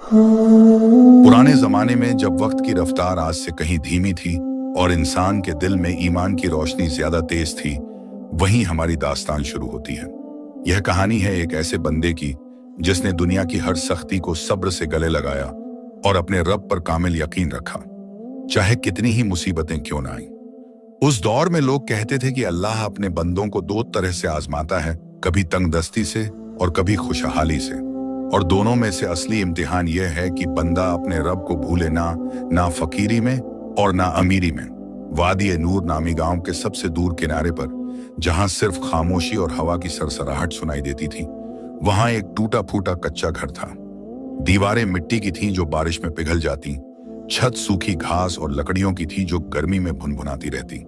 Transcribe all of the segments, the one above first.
पुराने जमाने में जब वक्त की रफ्तार आज से कहीं धीमी थी और इंसान के दिल में ईमान की रोशनी ज्यादा तेज थी, वहीं हमारी दास्तान शुरू होती है। यह कहानी है एक ऐसे बंदे की जिसने दुनिया की हर सख्ती को सब्र से गले लगाया और अपने रब पर कामिल यकीन रखा, चाहे कितनी ही मुसीबतें क्यों ना आईं। उस दौर में लोग कहते थे कि अल्लाह अपने बंदों को दो तरह से आजमाता है, कभी तंगदस्ती से और कभी खुशहाली से, और दोनों में से असली इम्तिहान यह है कि बंदा अपने रब को भूले ना फकीरी में और ना अमीरी में। वादी नूर नामी गांव के सबसे दूर किनारे पर, जहां सिर्फ खामोशी और हवा की सरसराहट सुनाई देती थी, वहां एक टूटा फूटा कच्चा घर था। दीवारें मिट्टी की थीं जो बारिश में पिघल जाती, छत सूखी घास और लकड़ियों की थी जो गर्मी में भुनभुनाती रहती,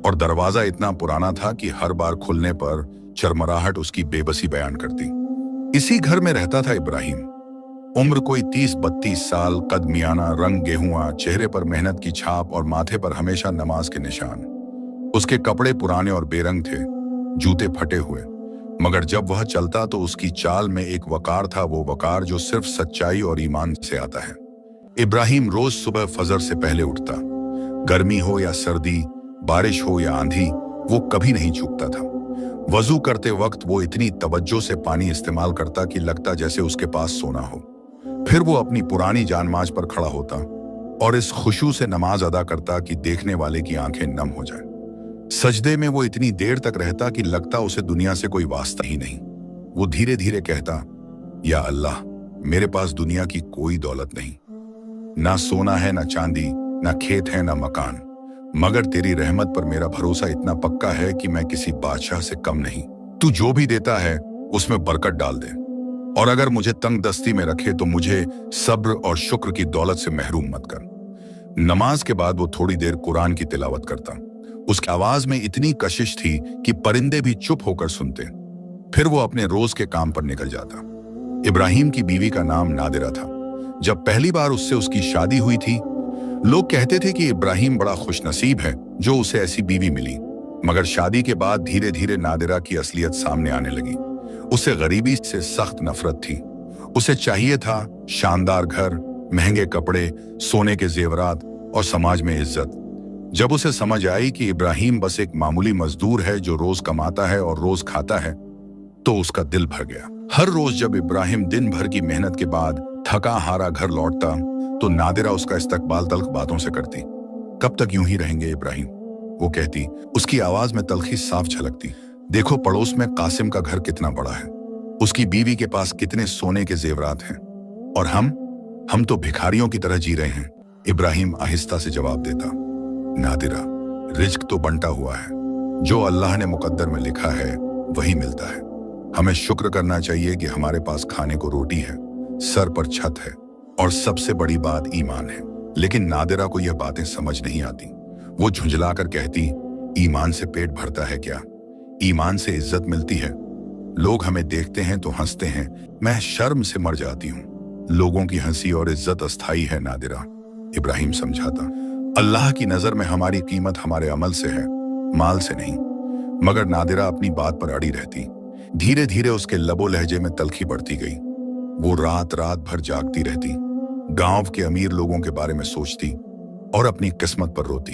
और दरवाजा इतना पुराना था कि हर बार खुलने पर चरमराहट उसकी बेबसी बयान करती। इसी घर में रहता था इब्राहिम। उम्र कोई 30-32 साल, कद मियाना, रंग गेहुआ, चेहरे पर मेहनत की छाप और माथे पर हमेशा नमाज के निशान। उसके कपड़े पुराने और बेरंग थे, जूते फटे हुए, मगर जब वह चलता तो उसकी चाल में एक वकार था, वो वकार जो सिर्फ सच्चाई और ईमान से आता है। इब्राहिम रोज सुबह फजर से पहले उठता। गर्मी हो या सर्दी, बारिश हो या आंधी, वो कभी नहीं चूकता था। वजू करते वक्त वो इतनी तवज्जो से पानी इस्तेमाल करता कि लगता जैसे उसके पास सोना हो। फिर वो अपनी पुरानी जानमाज पर खड़ा होता और इस खुशू से नमाज अदा करता कि देखने वाले की आंखें नम हो जाएं। सजदे में वो इतनी देर तक रहता कि लगता उसे दुनिया से कोई वास्ता ही नहीं। वो धीरे धीरे कहता, या अल्लाह, मेरे पास दुनिया की कोई दौलत नहीं, ना सोना है, ना चांदी, ना खेत है, ना मकान, मगर तेरी रहमत पर मेरा भरोसा इतना पक्का है कि मैं किसी बादशाह से कम नहीं। तू जो भी देता है उसमें बरकत डाल दे, और अगर मुझे तंग दस्ती में रखे तो मुझे सब्र और शुक्र की दौलत से महरूम मत कर। नमाज के बाद वो थोड़ी देर कुरान की तिलावत करता। उसकी आवाज में इतनी कशिश थी कि परिंदे भी चुप होकर सुनते। फिर वो अपने रोज के काम पर निकल जाता। इब्राहिम की बीवी का नाम नादिरा था। जब पहली बार उससे उसकी शादी हुई थी, लोग कहते थे कि इब्राहिम बड़ा खुशनसीब है जो उसे ऐसी बीवी मिली, मगर शादी के बाद धीरे धीरे नादिरा की असलियत सामने आने लगी। उसे गरीबी से सख्त नफरत थी। उसे चाहिए था शानदार घर, महंगे कपड़े, सोने के जेवरात और समाज में इज्जत। जब उसे समझ आई कि इब्राहिम बस एक मामूली मजदूर है जो रोज कमाता है और रोज खाता है, तो उसका दिल भर गया। हर रोज जब इब्राहिम दिन भर की मेहनत के बाद थका हारा घर लौटता तो नादिरा उसका इस्तकबाल तल्ख बातों से करती। कब तक यूं ही रहेंगे इब्राहिम, वो कहती। उसकी आवाज में तल्खी साफ झलकती। देखो पड़ोस में कासिम का घर कितना बड़ा है, उसकी बीवी के पास कितने सोने के जेवरात हैं, और हम तो भिखारियों की तरह जी रहे हैं। इब्राहिम आहिस्ता से जवाब देता, नादिरा, रिज्क तो बंटा हुआ है, जो अल्लाह ने मुकद्दर में लिखा है वही मिलता है। हमें शुक्र करना चाहिए कि हमारे पास खाने को रोटी है, सर पर छत है, और सबसे बड़ी बात ईमान है। लेकिन नादिरा को यह बातें समझ नहीं आती। वो झुंझलाकर कहती, ईमान से पेट भरता है क्या? ईमान से इज्जत मिलती है। लोग हमें देखते हैं तो हंसते हैं, मैं शर्म से मर जाती हूँ। लोगों की हंसी और इज्जत अस्थाई है नादिरा, इब्राहिम समझाता। अल्लाह की नजर में हमारी कीमत हमारे अमल से है, माल से नहीं। मगर नादिरा अपनी बात पर अड़ी रहती। धीरे धीरे उसके लबो लहजे में तल्खी बढ़ती गई। वो रात रात भर जागती रहती, गांव के अमीर लोगों के बारे में सोचती और अपनी किस्मत पर रोती।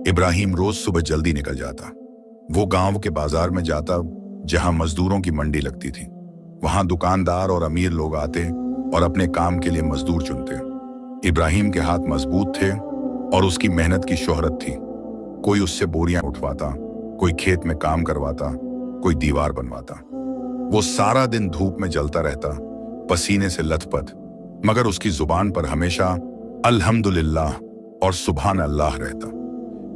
इब्राहिम रोज सुबह जल्दी निकल जाता। वो गांव के बाजार में जाता जहां मजदूरों की मंडी लगती थी। वहां दुकानदार और अमीर लोग आते और अपने काम के लिए मजदूर चुनते। इब्राहिम के हाथ मजबूत थे और उसकी मेहनत की शोहरत थी। कोई उससे बोरियां उठवाता, कोई खेत में काम करवाता, कोई दीवार बनवाता। वो सारा दिन धूप में जलता रहता, पसीने से लथपथ, मगर उसकी जुबान पर हमेशा अल्हम्दुलिल्लाह और सुभान अल्लाह रहता।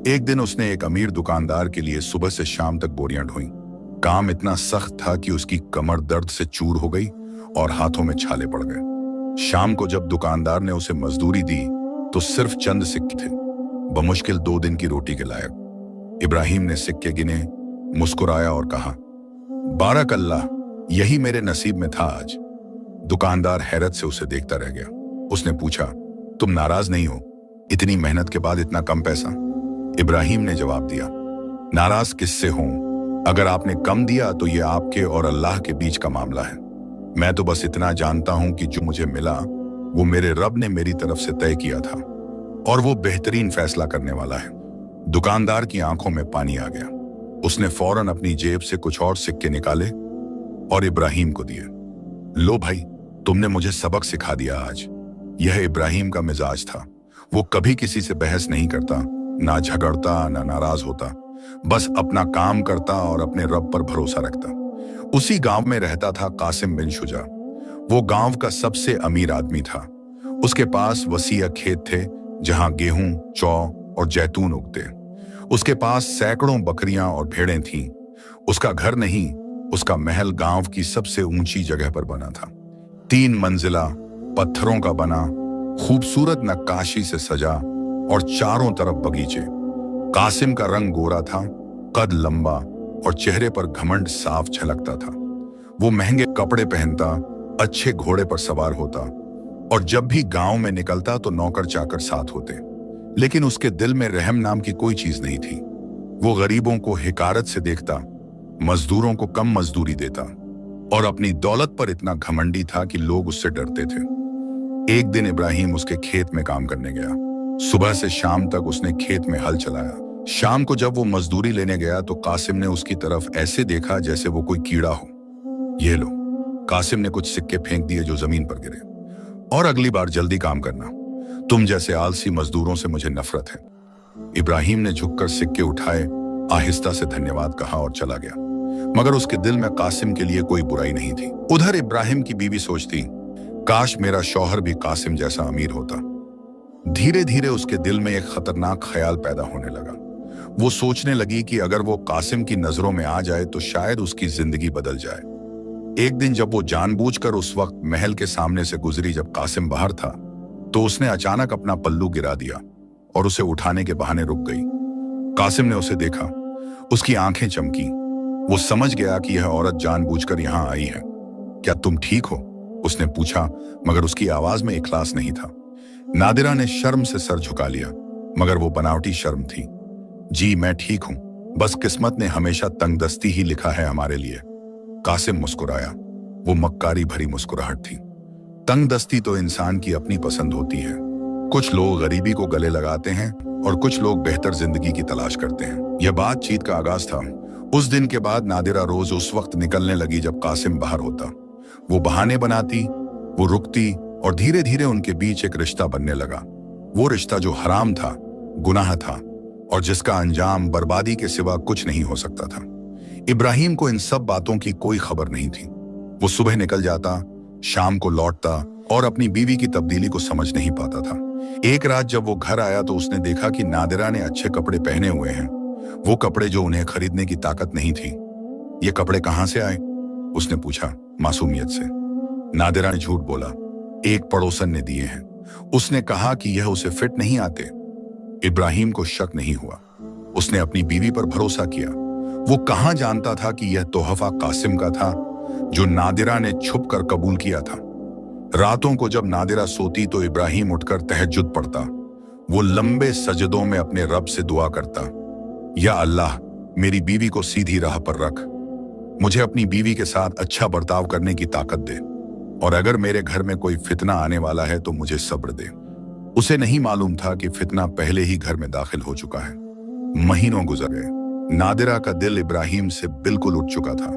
एक दिन उसने एक अमीर दुकानदार के लिए सुबह से शाम तक बोरियां ढोई। काम इतना सख्त था कि उसकी कमर दर्द से चूर हो गई और हाथों में छाले पड़ गए। शाम को जब दुकानदार ने उसे मजदूरी दी तो सिर्फ चंद सिक्के थे, बमुश्किल 2 दिन की रोटी के लायक। इब्राहिम ने सिक्के गिने, मुस्कुराया और कहा, बारक अल्लाह, यही मेरे नसीब में था आज। दुकानदार हैरत से उसे देखता रह गया। उसने पूछा, तुम नाराज नहीं हो? इतनी मेहनत के बाद इतना कम पैसा? इब्राहिम ने जवाब दिया, नाराज किससे हूं? अगर आपने कम दिया तो यह आपके और अल्लाह के बीच का मामला है। मैं तो बस इतना जानता हूं कि जो मुझे मिला वो मेरे रब ने मेरी तरफ से तय किया था और वो बेहतरीन फैसला करने वाला है। दुकानदार की आंखों में पानी आ गया। उसने फौरन अपनी जेब से कुछ और सिक्के निकाले और इब्राहिम को दिए। लो भाई, तुमने मुझे सबक सिखा दिया आज। यह इब्राहिम का मिजाज था। वो कभी किसी से बहस नहीं करता, ना झगड़ता, ना नाराज होता, बस अपना काम करता और अपने रब पर भरोसा रखता। उसी गांव में रहता था कासिम बिन शुजा। वो गांव का सबसे अमीर आदमी था। उसके पास वसीय खेत थे जहां गेहूं, जौ और जैतून उगते। उसके पास सैकड़ों बकरियां और भेड़ें थीं। उसका घर नहीं, उसका महल गांव की सबसे ऊंची जगह पर बना था। 3 मंजिला, पत्थरों का बना, खूबसूरत नक्काशी से सजा और चारों तरफ बगीचे। कासिम का रंग गोरा था, कद लंबा और चेहरे पर घमंड साफ झलकता था। वो महंगे कपड़े पहनता, अच्छे घोड़े पर सवार होता और जब भी गांव में निकलता तो नौकर चाकर साथ होते। लेकिन उसके दिल में रहम नाम की कोई चीज नहीं थी। वो गरीबों को हिकारत से देखता, मजदूरों को कम मजदूरी देता और अपनी दौलत पर इतना घमंडी था कि लोग उससे डरते थे। एक दिन इब्राहिम उसके खेत में काम करने गया। सुबह से शाम तक उसने खेत में हल चलाया। शाम को जब वो मजदूरी लेने गया तो कासिम ने उसकी तरफ ऐसे देखा जैसे वो कोई कीड़ा हो। ये लो, कासिम ने कुछ सिक्के फेंक दिए जो जमीन पर गिरे। और अगली बार जल्दी काम करना, तुम जैसे आलसी मजदूरों से मुझे नफरत है। इब्राहिम ने झुककर सिक्के उठाए, आहिस्ता से धन्यवाद कहा और चला गया। मगर उसके दिल में कासिम के लिए कोई बुराई नहीं थी। उधर इब्राहिम की बीवी सोचती, काश मेरा शौहर भी कासिम जैसा अमीर होता। धीरे धीरे उसके दिल में एक खतरनाक ख्याल पैदा होने लगा। वो सोचने लगी कि अगर वो कासिम की नजरों में आ जाए तो शायद उसकी जिंदगी बदल जाए। एक दिन जब वो जानबूझकर उस वक्त महल के सामने से गुजरी जब कासिम बाहर था, तो उसने अचानक अपना पल्लू गिरा दिया और उसे उठाने के बहाने रुक गई। कासिम ने उसे देखा, उसकी आंखें चमकी। वो समझ गया कि यह औरत जानबूझकर यहां आई है। क्या तुम ठीक हो? उसने पूछा, मगर उसकी आवाज में इखलास नहीं था। नादिरा ने शर्म से सर झुका लिया, मगर वो बनावटी शर्म थी। जी मैं ठीक हूं, बस किस्मत ने हमेशा तंगदस्ती ही लिखा है हमारे लिए। कासिम मुस्कुराया। वो मक्कारी भरी मुस्कुराहट थी। तंगदस्ती तो इंसान की अपनी पसंद होती है। कुछ लोग गरीबी को गले लगाते हैं और कुछ लोग बेहतर जिंदगी की तलाश करते हैं। यह बातचीत का आगाज था। उस दिन के बाद नादिरा रोज उस वक्त निकलने लगी जब कासिम बाहर होता। वो बहाने बनाती, वो रुकती और धीरे धीरे उनके बीच एक रिश्ता बनने लगा। वो रिश्ता जो हराम था, गुनाह था और जिसका अंजाम बर्बादी के सिवा कुछ नहीं हो सकता था। इब्राहिम को इन सब बातों की कोई खबर नहीं थी। वो सुबह निकल जाता, शाम को लौटता और अपनी बीवी की तब्दीली को समझ नहीं पाता था। एक रात जब वो घर आया तो उसने देखा कि नादिरा ने अच्छे कपड़े पहने हुए हैं, वो कपड़े जो उन्हें खरीदने की ताकत नहीं थी। ये कपड़े कहां से आए? उसने पूछा मासूमियत से। नादिरा ने झूठ बोला, एक पड़ोसन ने दिए हैं। उसने कहा कि यह उसे फिट नहीं आते। इब्राहिम को शक नहीं हुआ। उसने अपनी बीवी पर भरोसा किया। वो कहां जानता था कि यह तोहफा कासिम का था, जो नादिरा ने छुप कर कबूल किया था। रातों को जब नादिरा सोती तो इब्राहिम उठकर तहज्जुद पढ़ता। वो लंबे सजदों में अपने रब से दुआ करता, या अल्लाह, मेरी बीवी को सीधी राह पर रख, मुझे अपनी बीवी के साथ अच्छा बर्ताव करने की ताकत दे, और अगर मेरे घर में कोई फितना आने वाला है तो मुझे सब्र दे। उसे नहीं मालूम था कि फितना पहले ही घर में दाखिल हो चुका है। महीनों गुजर गए। नादिरा का दिल इब्राहिम से बिल्कुल उठ चुका था।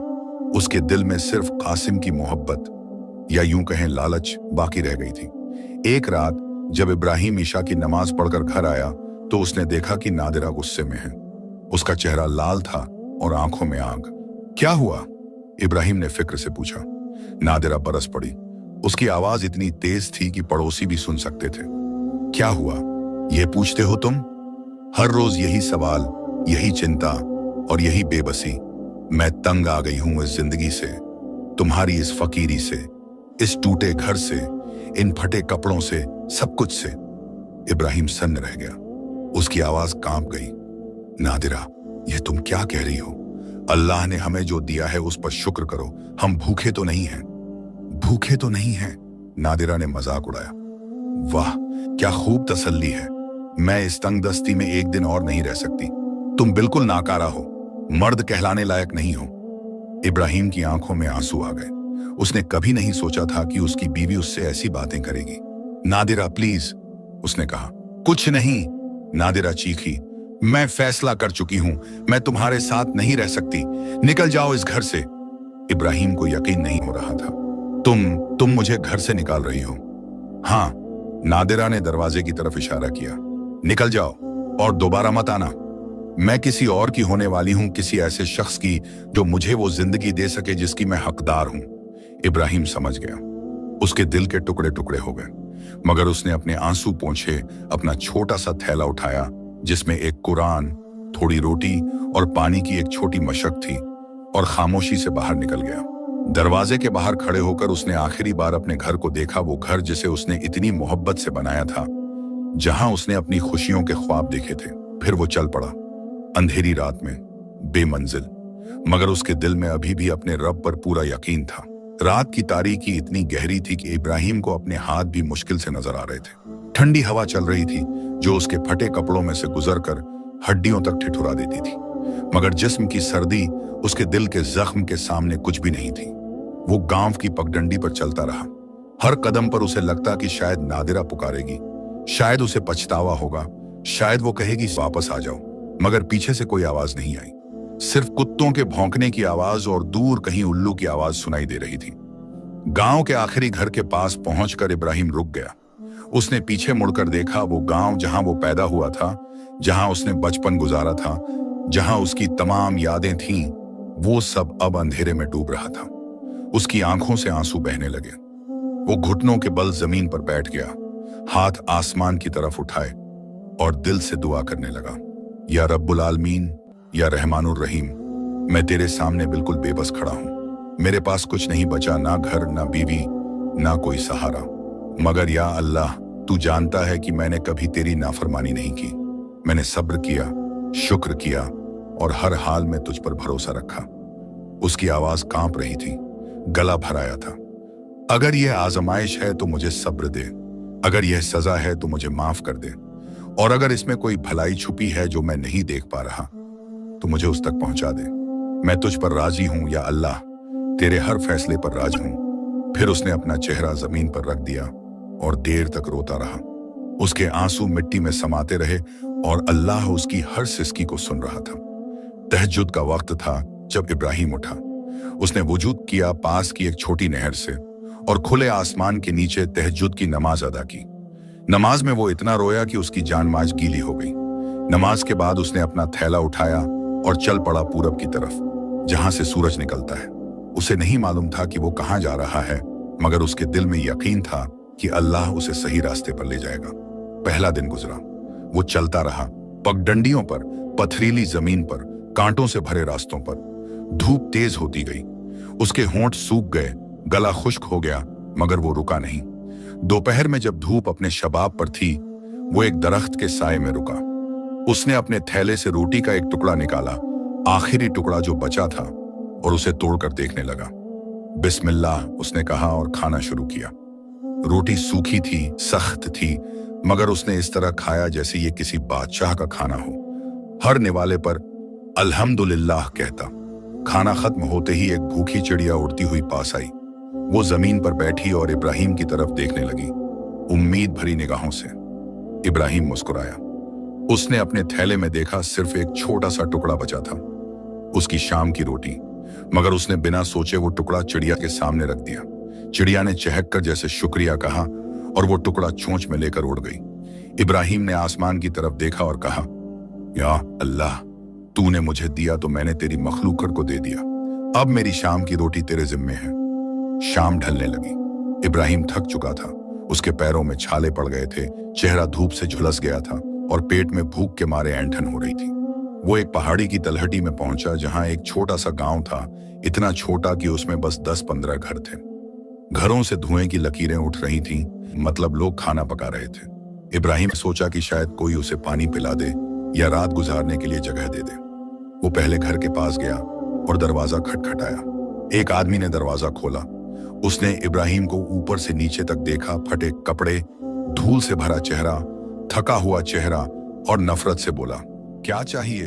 उसके दिल में सिर्फ कासिम की मोहब्बत, या यूं कहें लालच, बाकी रह गई थी। एक रात जब इब्राहिम ईशा की नमाज पढ़कर घर आया तो उसने देखा कि नादिरा गुस्से में है। उसका चेहरा लाल था और आंखों में आग। क्या हुआ? इब्राहिम ने फिक्र से पूछा। नादिरा बरस पड़ी। उसकी आवाज इतनी तेज थी कि पड़ोसी भी सुन सकते थे। क्या हुआ? यह पूछते हो तुम? हर रोज यही सवाल, यही चिंता और यही बेबसी। मैं तंग आ गई हूं इस जिंदगी से, तुम्हारी इस फकीरी से, इस टूटे घर से, इन फटे कपड़ों से, सब कुछ से। इब्राहिम सन्न रह गया। उसकी आवाज कांप गई। नादिरा, यह तुम क्या कह रही हो? अल्लाह ने हमें जो दिया है उस पर शुक्र करो। हम भूखे तो नहीं हैं। भूखे तो नहीं हैं, नादिरा ने मजाक उड़ाया। वाह, क्या खूब तसल्ली है। मैं इस तंगदस्ती में एक दिन और नहीं रह सकती। तुम बिल्कुल नाकारा हो, मर्द कहलाने लायक नहीं हो। इब्राहिम की आंखों में आंसू आ गए। उसने कभी नहीं सोचा था कि उसकी बीवी उससे ऐसी बातें करेगी। नादिरा प्लीज, उसने कहा। कुछ नहीं, नादिरा चीखी। मैं फैसला कर चुकी हूं, मैं तुम्हारे साथ नहीं रह सकती, निकल जाओ इस घर से। इब्राहिम को यकीन नहीं हो रहा था। तुम मुझे घर से निकाल रही हो? हाँ, नादिरा ने दरवाजे की तरफ इशारा किया। निकल जाओ और दोबारा मत आना। मैं किसी और की होने वाली हूं, किसी ऐसे शख्स की जो मुझे वो जिंदगी दे सके जिसकी मैं हकदार हूं। इब्राहिम समझ गया। उसके दिल के टुकड़े टुकड़े हो गए, मगर उसने अपने आंसू पोंछे अपना छोटा सा थैला उठाया जिसमें एक कुरान, थोड़ी रोटी और पानी की एक छोटी मशक थी, और खामोशी से बाहर निकल गया। दरवाजे के बाहर खड़े होकर उसने आखिरी बार अपने घर को देखा, वो घर जिसे उसने इतनी मोहब्बत से बनाया था, जहां उसने अपनी खुशियों के ख्वाब देखे थे। फिर वो चल पड़ा, अंधेरी रात में, बेमंजिल, मगर उसके दिल में अभी भी अपने रब पर पूरा यकीन था। रात की तारीकी इतनी गहरी थी कि इब्राहिम को अपने हाथ भी मुश्किल से नजर आ रहे थे। ठंडी हवा चल रही थी जो उसके फटे कपड़ों में से गुजरकर हड्डियों तक ठिठुरा देती थी, मगर जिस्म की सर्दी उसके दिल के जख्म के सामने कुछ भी नहीं थी। वो गांव की पगडंडी पर चलता रहा। हर कदम पर उसे लगता कि शायद नादिरा पुकारेगी, शायद उसे पछतावा होगा, शायद वो कहेगी वापस आ जाओ, मगर पीछे से कोई आवाज नहीं आई। सिर्फ कुत्तों के भौंकने की आवाज और दूर कहीं उल्लू की आवाज सुनाई दे रही थी। गांव के आखिरी घर के पास पहुंचकर इब्राहिम रुक गया। उसने पीछे मुड़कर देखा। वो गांव जहां वो पैदा हुआ था, जहां उसने बचपन गुजारा था, जहां उसकी तमाम यादें थीं, वो सब अब अंधेरे में डूब रहा था। उसकी आंखों से आंसू बहने लगे। वो घुटनों के बल जमीन पर बैठ गया, हाथ आसमान की तरफ उठाए और दिल से दुआ करने लगा। या रब्बुल आलमीन, या रहमानुर रहीम, मैं तेरे सामने बिल्कुल बेबस खड़ा हूं। मेरे पास कुछ नहीं बचा, ना घर, ना बीवी, ना कोई सहारा, मगर या अल्लाह, तू जानता है कि मैंने कभी तेरी नाफरमानी नहीं की। मैंने सब्र किया, शुक्र किया और हर हाल में तुझ पर भरोसा रखा। उसकी आवाज कांप रही थी, गला भर आया था। अगर यह आजमाइश है तो मुझे सब्र दे, अगर यह सजा है तो मुझे माफ कर दे, और अगर इसमें कोई भलाई छुपी है जो मैं नहीं देख पा रहा तो मुझे उस तक पहुंचा दे। मैं तुझ पर राजी हूं या अल्लाह, तेरे हर फैसले पर राजी हूं। फिर उसने अपना चेहरा जमीन पर रख दिया और देर तक रोता रहा। उसके आंसू मिट्टी में समाते रहे और अल्लाह उसकी हर सिसकी को सुन रहा था। तहज्जुद का वक्त था जब इब्राहिम उठा। उसने वुजूद किया पास की एक छोटी नहर से और खुले आसमान के नीचे तहज्जुद की नमाज अदा की। नमाज में वो इतना रोया कि उसकी जान माज गीली हो गई। नमाज के बाद उसने अपना थैला उठाया और चल पड़ा पूरब की तरफ, जहां से सूरज निकलता है। उसे नहीं मालूम था कि वो कहां जा रहा है, मगर उसके दिल में यकीन था कि अल्लाह उसे सही रास्ते पर ले जाएगा। पहला दिन गुजरा। वो चलता रहा, पगडंडियों पर, पथरीली जमीन पर, कांटों से भरे रास्तों पर। धूप तेज होती गई, उसके होंठ सूख गए, गला खुश्क हो गया, मगर वो रुका नहीं। दोपहर में जब धूप अपने शबाब पर थी, वो एक दरख्त के साए में रुका। उसने अपने थैले से रोटी का एक टुकड़ा निकाला, आखिरी टुकड़ा जो बचा था, और उसे तोड़कर देखने लगा। बिस्मिल्लाह, उसने कहा और खाना शुरू किया। रोटी सूखी थी, सख्त थी, मगर उसने इस तरह खाया जैसे ये किसी बादशाह का खाना हो। हर निवाले पर अल्हम्दुलिल्लाह कहता। खाना खत्म होते ही एक भूखी चिड़िया उड़ती हुई पास आई। वो जमीन पर बैठी और इब्राहिम की तरफ देखने लगी, उम्मीद भरी निगाहों से। इब्राहिम मुस्कुराया। उसने अपने थैले में देखा, सिर्फ एक छोटा सा टुकड़ा बचा था, उसकी शाम की रोटी, मगर उसने बिना सोचे वो टुकड़ा चिड़िया के सामने रख दिया। चिड़िया ने चहककर जैसे शुक्रिया कहा और वो टुकड़ा चोंच में लेकर उड़ गई। इब्राहिम ने आसमान की तरफ देखा और कहा, या अल्लाह, तूने मुझे दिया तो मैंने तेरी मखलूकत को दे दिया। अब मेरी शाम की रोटी तेरे जिम्मे है। शाम ढलने लगी। इब्राहिम थक चुका था, उसके पैरों में छाले पड़ गए थे, चेहरा धूप से झुलस गया था और पेट में भूख के मारे ऐंठन हो रही थी। वो एक पहाड़ी की तलहटी में पहुंचा जहां एक छोटा सा गांव था, इतना छोटा कि उसमें बस 10-15 घर थे। घरों से धुएं की लकीरें उठ रही थीं, मतलब लोग खाना पका रहे थे। इब्राहिम सोचा कि शायद कोई उसे पानी पिला दे या रात गुजारने के लिए जगह दे दे। वो पहले घर के पास गया और दरवाजा खटखटाया। एक आदमी ने दरवाजा खोला। उसने इब्राहिम को ऊपर से नीचे तक देखा, फटे कपड़े, धूल से भरा चेहरा, थका हुआ चेहरा, और नफरत से बोला, क्या चाहिए?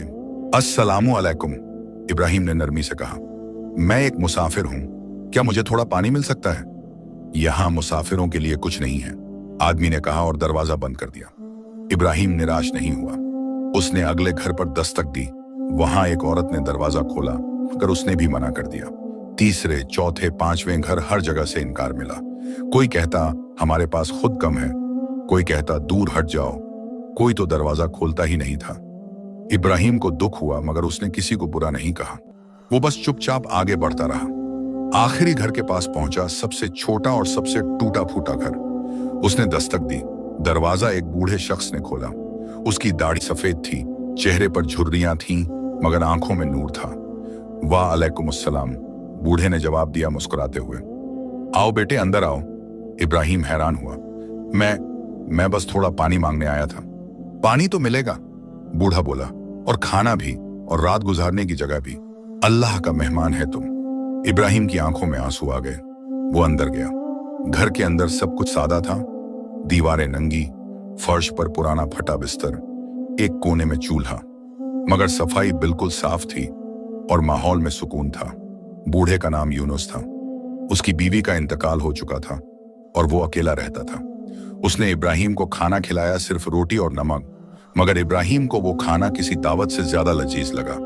अस्सलामु अलैकुम, इब्राहिम ने नरमी से कहा। मैं एक मुसाफिर हूं, क्या मुझे थोड़ा पानी मिल सकता है? यहां मुसाफिरों के लिए कुछ नहीं है, आदमी ने कहा और दरवाजा बंद कर दिया। इब्राहिम निराश नहीं हुआ। उसने अगले घर पर दस्तक दी। वहां एक औरत ने दरवाजा खोला, मगर उसने भी मना कर दिया। तीसरे, चौथे, पांचवें घर, हर जगह से इनकार मिला। कोई कहता हमारे पास खुद कम है, कोई कहता दूर हट जाओ, कोई तो दरवाजा खोलता ही नहीं था। इब्राहिम को दुख हुआ, मगर उसने किसी को बुरा नहीं कहा। वो बस चुपचाप आगे बढ़ता रहा। आखिरी घर के पास पहुंचा, सबसे छोटा और सबसे टूटा फूटा घर। उसने दस्तक दी। दरवाजा एक बूढ़े शख्स ने खोला। उसकी दाढ़ी सफेद थी, चेहरे पर झुर्रियां थीं, मगर आंखों में नूर था। वाह अलैकुम अस्सलाम, बूढ़े ने जवाब दिया मुस्कुराते हुए। आओ बेटे, अंदर आओ। इब्राहिम हैरान हुआ। मैं बस थोड़ा पानी मांगने आया था। पानी तो मिलेगा, बूढ़ा बोला, और खाना भी, और रात गुजारने की जगह भी। अल्लाह का मेहमान है तुम। इब्राहिम की आंखों में आंसू आ गए। वो अंदर गया। घर के अंदर सब कुछ सादा था। दीवारें नंगी, फर्श पर पुराना फटा बिस्तर, एक कोने में चूल्हा, मगर सफाई बिल्कुल साफ थी और माहौल में सुकून था। बूढ़े का नाम यूनुस था। उसकी बीवी का इंतकाल हो चुका था और वो अकेला रहता था। उसने इब्राहिम को खाना खिलाया, सिर्फ रोटी और नमक, मगर इब्राहिम को वो खाना किसी दावत से ज्यादा लजीज लगा।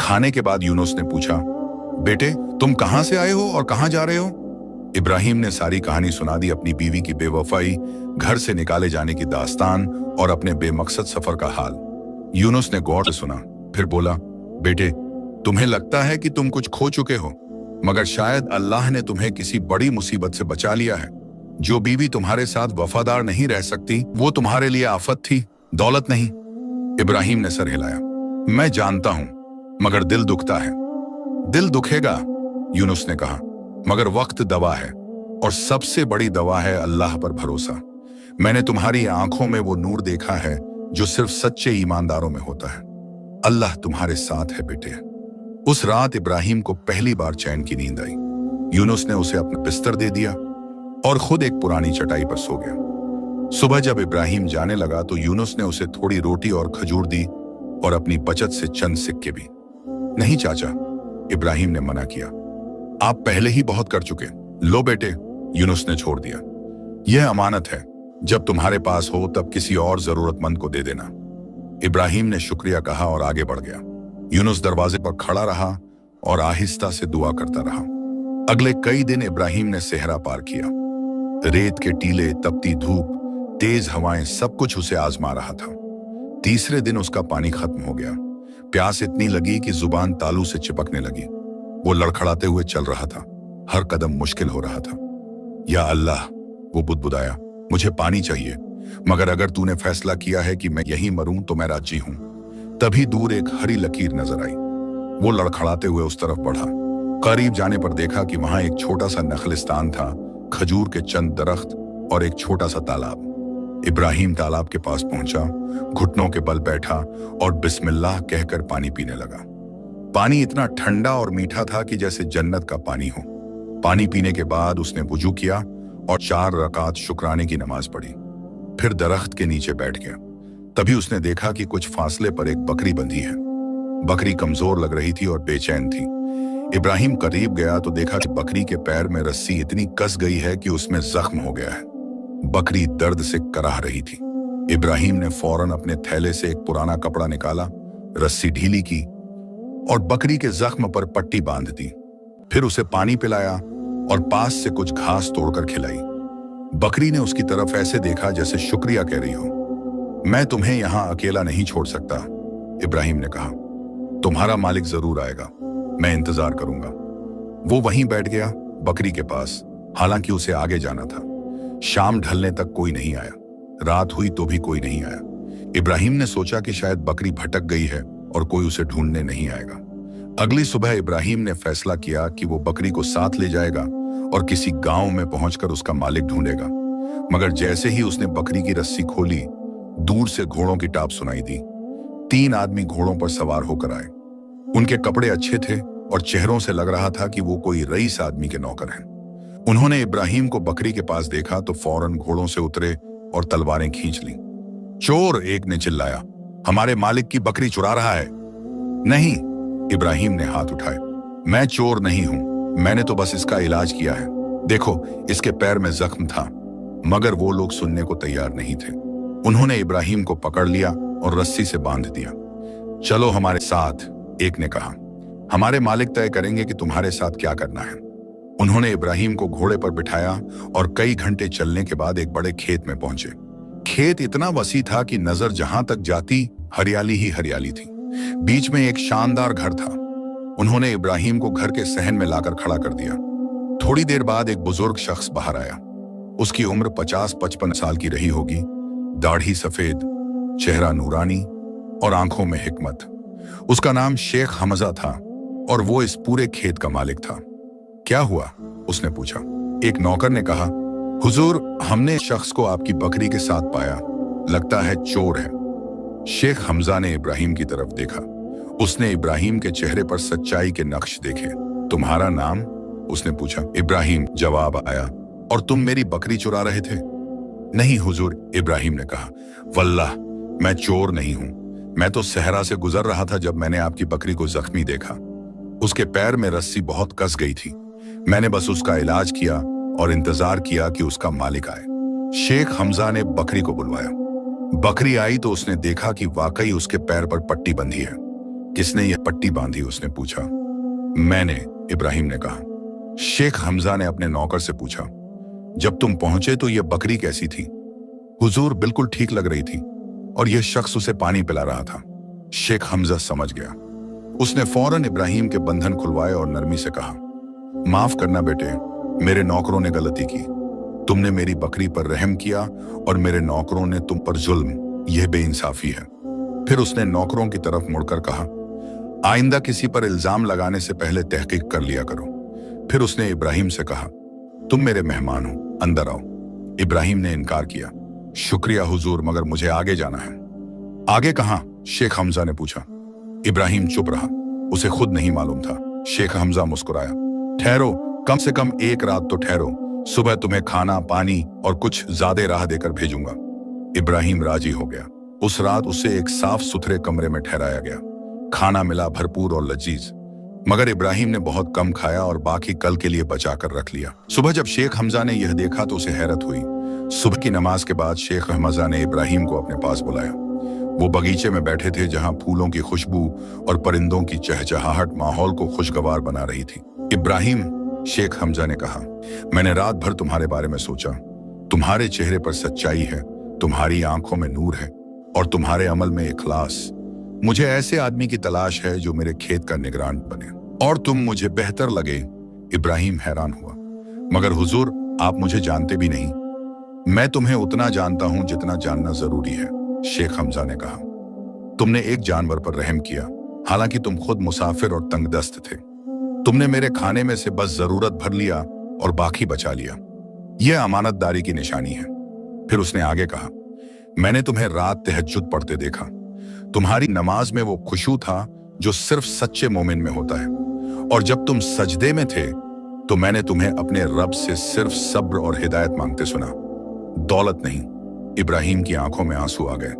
खाने के बाद यूनुस ने पूछा, बेटे तुम कहां से आए हो और कहां जा रहे हो? इब्राहिम ने सारी कहानी सुना दी, अपनी बीवी की बेवफाई, घर से निकाले जाने की दास्तान और अपने बेमकसद सफर का हाल। यूनुस ने गौर से सुना, फिर बोला, बेटे तुम्हें लगता है कि तुम कुछ खो चुके हो, मगर शायद अल्लाह ने तुम्हें किसी बड़ी मुसीबत से बचा लिया है। जो बीवी तुम्हारे साथ वफादार नहीं रह सकती, वो तुम्हारे लिए आफत थी, दौलत नहीं। इब्राहिम ने सर हिलाया। मैं जानता हूं, मगर दिल दुखता है। दिल दुखेगा, यूनुस ने कहा, मगर वक्त दवा है, और सबसे बड़ी दवा है अल्लाह पर भरोसा। मैंने तुम्हारी आंखों में वो नूर देखा है जो सिर्फ सच्चे ईमानदारों में होता है। अल्लाह तुम्हारे साथ है बेटे। उस रात इब्राहिम को पहली बार चैन की नींद आई। यूनुस ने उसे अपना बिस्तर दे दिया और खुद एक पुरानी चटाई पर सो गया। सुबह जब इब्राहिम जाने लगा तो यूनुस ने उसे थोड़ी रोटी और खजूर दी और अपनी बचत से चंद सिक्के भी। नहीं चाचा, इब्राहिम ने मना किया, आप पहले ही बहुत कर चुके। लो बेटे, यूनुस ने छोड़ दिया। यह अमानत है, जब तुम्हारे पास हो तब किसी और जरूरतमंद को दे देना। इब्राहिम ने शुक्रिया कहा और आगे बढ़ गया। यूनुस दरवाजे पर खड़ा रहा और आहिस्ता से दुआ करता रहा। अगले कई दिन इब्राहिम ने सहरा पार किया। रेत के टीले, तपती धूप, तेज हवाएं, सब कुछ उसे आजमा रहा था। तीसरे दिन उसका पानी खत्म हो गया। प्यास इतनी लगी कि जुबान तालू से चिपकने लगी। वो लड़खड़ाते हुए चल रहा था। हर कदम मुश्किल हो रहा था। या अल्लाह, वो बुदबुदाया, मुझे पानी चाहिए, मगर अगर तूने फैसला किया है कि मैं यहीं मरूं तो मैं राजी हूं। तभी दूर एक हरी लकीर नजर आई। वो लड़खड़ाते हुए उस तरफ बढ़ा। करीब जाने पर देखा कि वहां एक छोटा सा नखलिस्तान था, खजूर के चंद दरख्त और एक छोटा सा तालाब। इब्राहिम तालाब के पास पहुंचा, घुटनों के बल बैठा और बिस्मिल्लाह कहकर पानी पीने लगा। पानी इतना ठंडा और मीठा था कि जैसे जन्नत का पानी हो। पानी पीने के बाद उसने वुजू किया और 4 रकात शुक्राने की नमाज पढ़ी। फिर दरख्त के नीचे बैठ गया। तभी उसने देखा कि कुछ फासले पर एक बकरी बंधी है। बकरी कमजोर लग रही थी और बेचैन थी। इब्राहिम करीब गया तो देखा कि बकरी के पैर में रस्सी इतनी कस गई है कि उसमें जख्म हो गया है। बकरी दर्द से कराह रही थी। इब्राहिम ने फौरन अपने थैले से एक पुराना कपड़ा निकाला, रस्सी ढीली की और बकरी के जख्म पर पट्टी बांध दी। फिर उसे पानी पिलाया और पास से कुछ घास तोड़कर खिलाई। बकरी ने उसकी तरफ ऐसे देखा जैसे शुक्रिया कह रही हो। मैं तुम्हें यहां अकेला नहीं छोड़ सकता, इब्राहिम ने कहा। तुम्हारा मालिक जरूर आएगा, मैं इंतजार करूंगा। वो वहीं बैठ गया, बकरी के पास, हालांकि उसे आगे जाना था। शाम ढलने तक कोई नहीं आया। रात हुई तो भी कोई नहीं आया। इब्राहिम ने सोचा कि शायद बकरी भटक गई है और कोई उसे ढूंढने नहीं आएगा। अगली सुबह इब्राहिम ने फैसला किया कि वो बकरी को साथ ले जाएगा और किसी गांव में पहुंचकर उसका मालिक ढूंढेगा। मगर जैसे ही उसने बकरी की रस्सी खोली, दूर से घोड़ों की टाप सुनाई दी। 3 आदमी घोड़ों पर सवार होकर आए। उनके कपड़े अच्छे थे और चेहरों से लग रहा था कि वो कोई रईस आदमी के नौकर हैं। उन्होंने इब्राहिम को बकरी के पास देखा तो फौरन घोड़ों से उतरे और तलवारें खींच ली। चोर, एक ने चिल्लाया, हमारे मालिक की बकरी चुरा रहा है। नहीं, इब्राहिम ने हाथ उठाए, मैं चोर नहीं हूं, मैंने तो बस इसका इलाज किया है। देखो, इसके पैर में जख्म था। मगर वो लोग सुनने को तैयार नहीं थे। उन्होंने इब्राहिम को पकड़ लिया और रस्सी से बांध दिया। चलो हमारे साथ, एक ने कहा। हमारे मालिक तय करेंगे कि तुम्हारे साथ क्या करना है। उन्होंने इब्राहिम को घोड़े पर बिठाया और कई घंटे चलने के बाद एक बड़े खेत में पहुंचे। खेत इतना वसी था कि नजर जहां तक जाती हरियाली ही हरियाली थी। बीच में एक शानदार घर था। उन्होंने इब्राहिम को घर के सहन में लाकर खड़ा कर दिया। थोड़ी देर बाद एक बुजुर्ग शख्स बाहर आया। उसकी उम्र 50-55 साल की रही होगी। दाढ़ी सफेद, चेहरा नूरानी और आंखों में हिकमत। उसका नाम शेख हमजा था और वो इस पूरे खेत का मालिक था। क्या हुआ? उसने पूछा। एक नौकर ने कहा, हुजूर, हमने शख्स को आपकी बकरी के साथ पाया, लगता है चोर है। शेख हमजा ने इब्राहिम की तरफ देखा। उसने इब्राहिम के चेहरे पर सच्चाई के नक्श देखे। तुम्हारा नाम? उसने पूछा। इब्राहिम जवाब आया। और तुम मेरी बकरी चुरा रहे थे? नहीं हुजूर, इब्राहिम ने कहा। वल्लाह, मैं चोर नहीं हूं। मैं तो सहरा से गुजर रहा था जब मैंने आपकी बकरी को जख्मी देखा। उसके पैर में रस्सी बहुत कस गई थी। मैंने बस उसका इलाज किया और इंतजार किया कि उसका मालिक आए। शेख हमजा ने बकरी को बुलवाया। बकरी आई तो उसने देखा कि वाकई उसके पैर पर पट्टी बंधी है। किसने यह पट्टी बांधी? उसने पूछा। मैंने, इब्राहिम ने कहा। शेख हमजा ने अपने नौकर से पूछा, जब तुम पहुंचे तो यह बकरी कैसी थी? हुजूर, बिल्कुल ठीक लग रही थी और यह शख्स उसे पानी पिला रहा था। शेख हमजा समझ गया। उसने फौरन इब्राहिम के बंधन खुलवाए और नरमी से कहा, माफ करना बेटे, मेरे नौकरों ने गलती की। तुमने मेरी बकरी पर रहम किया और मेरे नौकरों ने तुम पर जुल्म। यह बेइंसाफी है। फिर उसने नौकरों की तरफ मुड़कर कहा, आइंदा किसी पर इल्जाम लगाने से पहले तहकीक कर लिया करो। फिर उसने इब्राहिम से कहा, तुम मेरे मेहमान हो, अंदर आओ। इब्राहिम ने इनकार किया। शुक्रिया हुजूर, मगर मुझे आगे जाना है। आगे कहां? शेख हमजा ने पूछा। इब्राहिम चुप रहा। उसे खुद नहीं मालूम था। शेख हमजा मुस्कुराया। ठहरो, कम से कम एक रात तो ठहरो। सुबह तुम्हें खाना, पानी और कुछ ज्यादा राह देकर भेजूंगा। इब्राहिम राजी हो गया। उस रात उसे एक साफ सुथरे कमरे में ठहराया गया। खाना मिला भरपूर और लजीज, मगर इब्राहिम ने बहुत कम खाया और बाकी कल के लिए बचा कर रख लिया। सुबह जब शेख हमजा ने यह देखा तो उसे हैरत हुई। सुबह की नमाज के बाद शेख हमजा ने इब्राहिम को अपने पास बुलाया। वो बगीचे में बैठे थे जहां फूलों की खुशबू और परिंदों की चहचहाहट माहौल को खुशगवार बना रही थी। इब्राहिम, शेख हमजा ने कहा, मैंने रात भर तुम्हारे बारे में सोचा। तुम्हारे चेहरे पर सच्चाई है, तुम्हारी आंखों में नूर है और तुम्हारे अमल में इखलास। मुझे ऐसे आदमी की तलाश है जो मेरे खेत का निगरान बने और तुम मुझे बेहतर लगे। इब्राहिम हैरान हुआ। मगर हुजूर, आप मुझे जानते भी नहीं। मैं तुम्हें उतना जानता हूं जितना जानना जरूरी है, शेख हमजा ने कहा। तुमने एक जानवर पर रहम किया, हालांकि तुम खुद मुसाफिर और तंगदस्त थे। तुमने मेरे खाने में से बस जरूरत भर लिया और बाकी बचा लिया। यह अमानतदारी की निशानी है। फिर उसने आगे कहा, मैंने तुम्हें रात तहज्जुद पढ़ते देखा। तुम्हारी नमाज में वो खुशू था जो सिर्फ सच्चे मोमिन में होता है। और जब तुम सजदे में थे तो मैंने तुम्हें अपने रब से सिर्फ सब्र और हिदायत मांगते सुना, दौलत नहीं। इब्राहिम की आंखों में आंसू आ गए।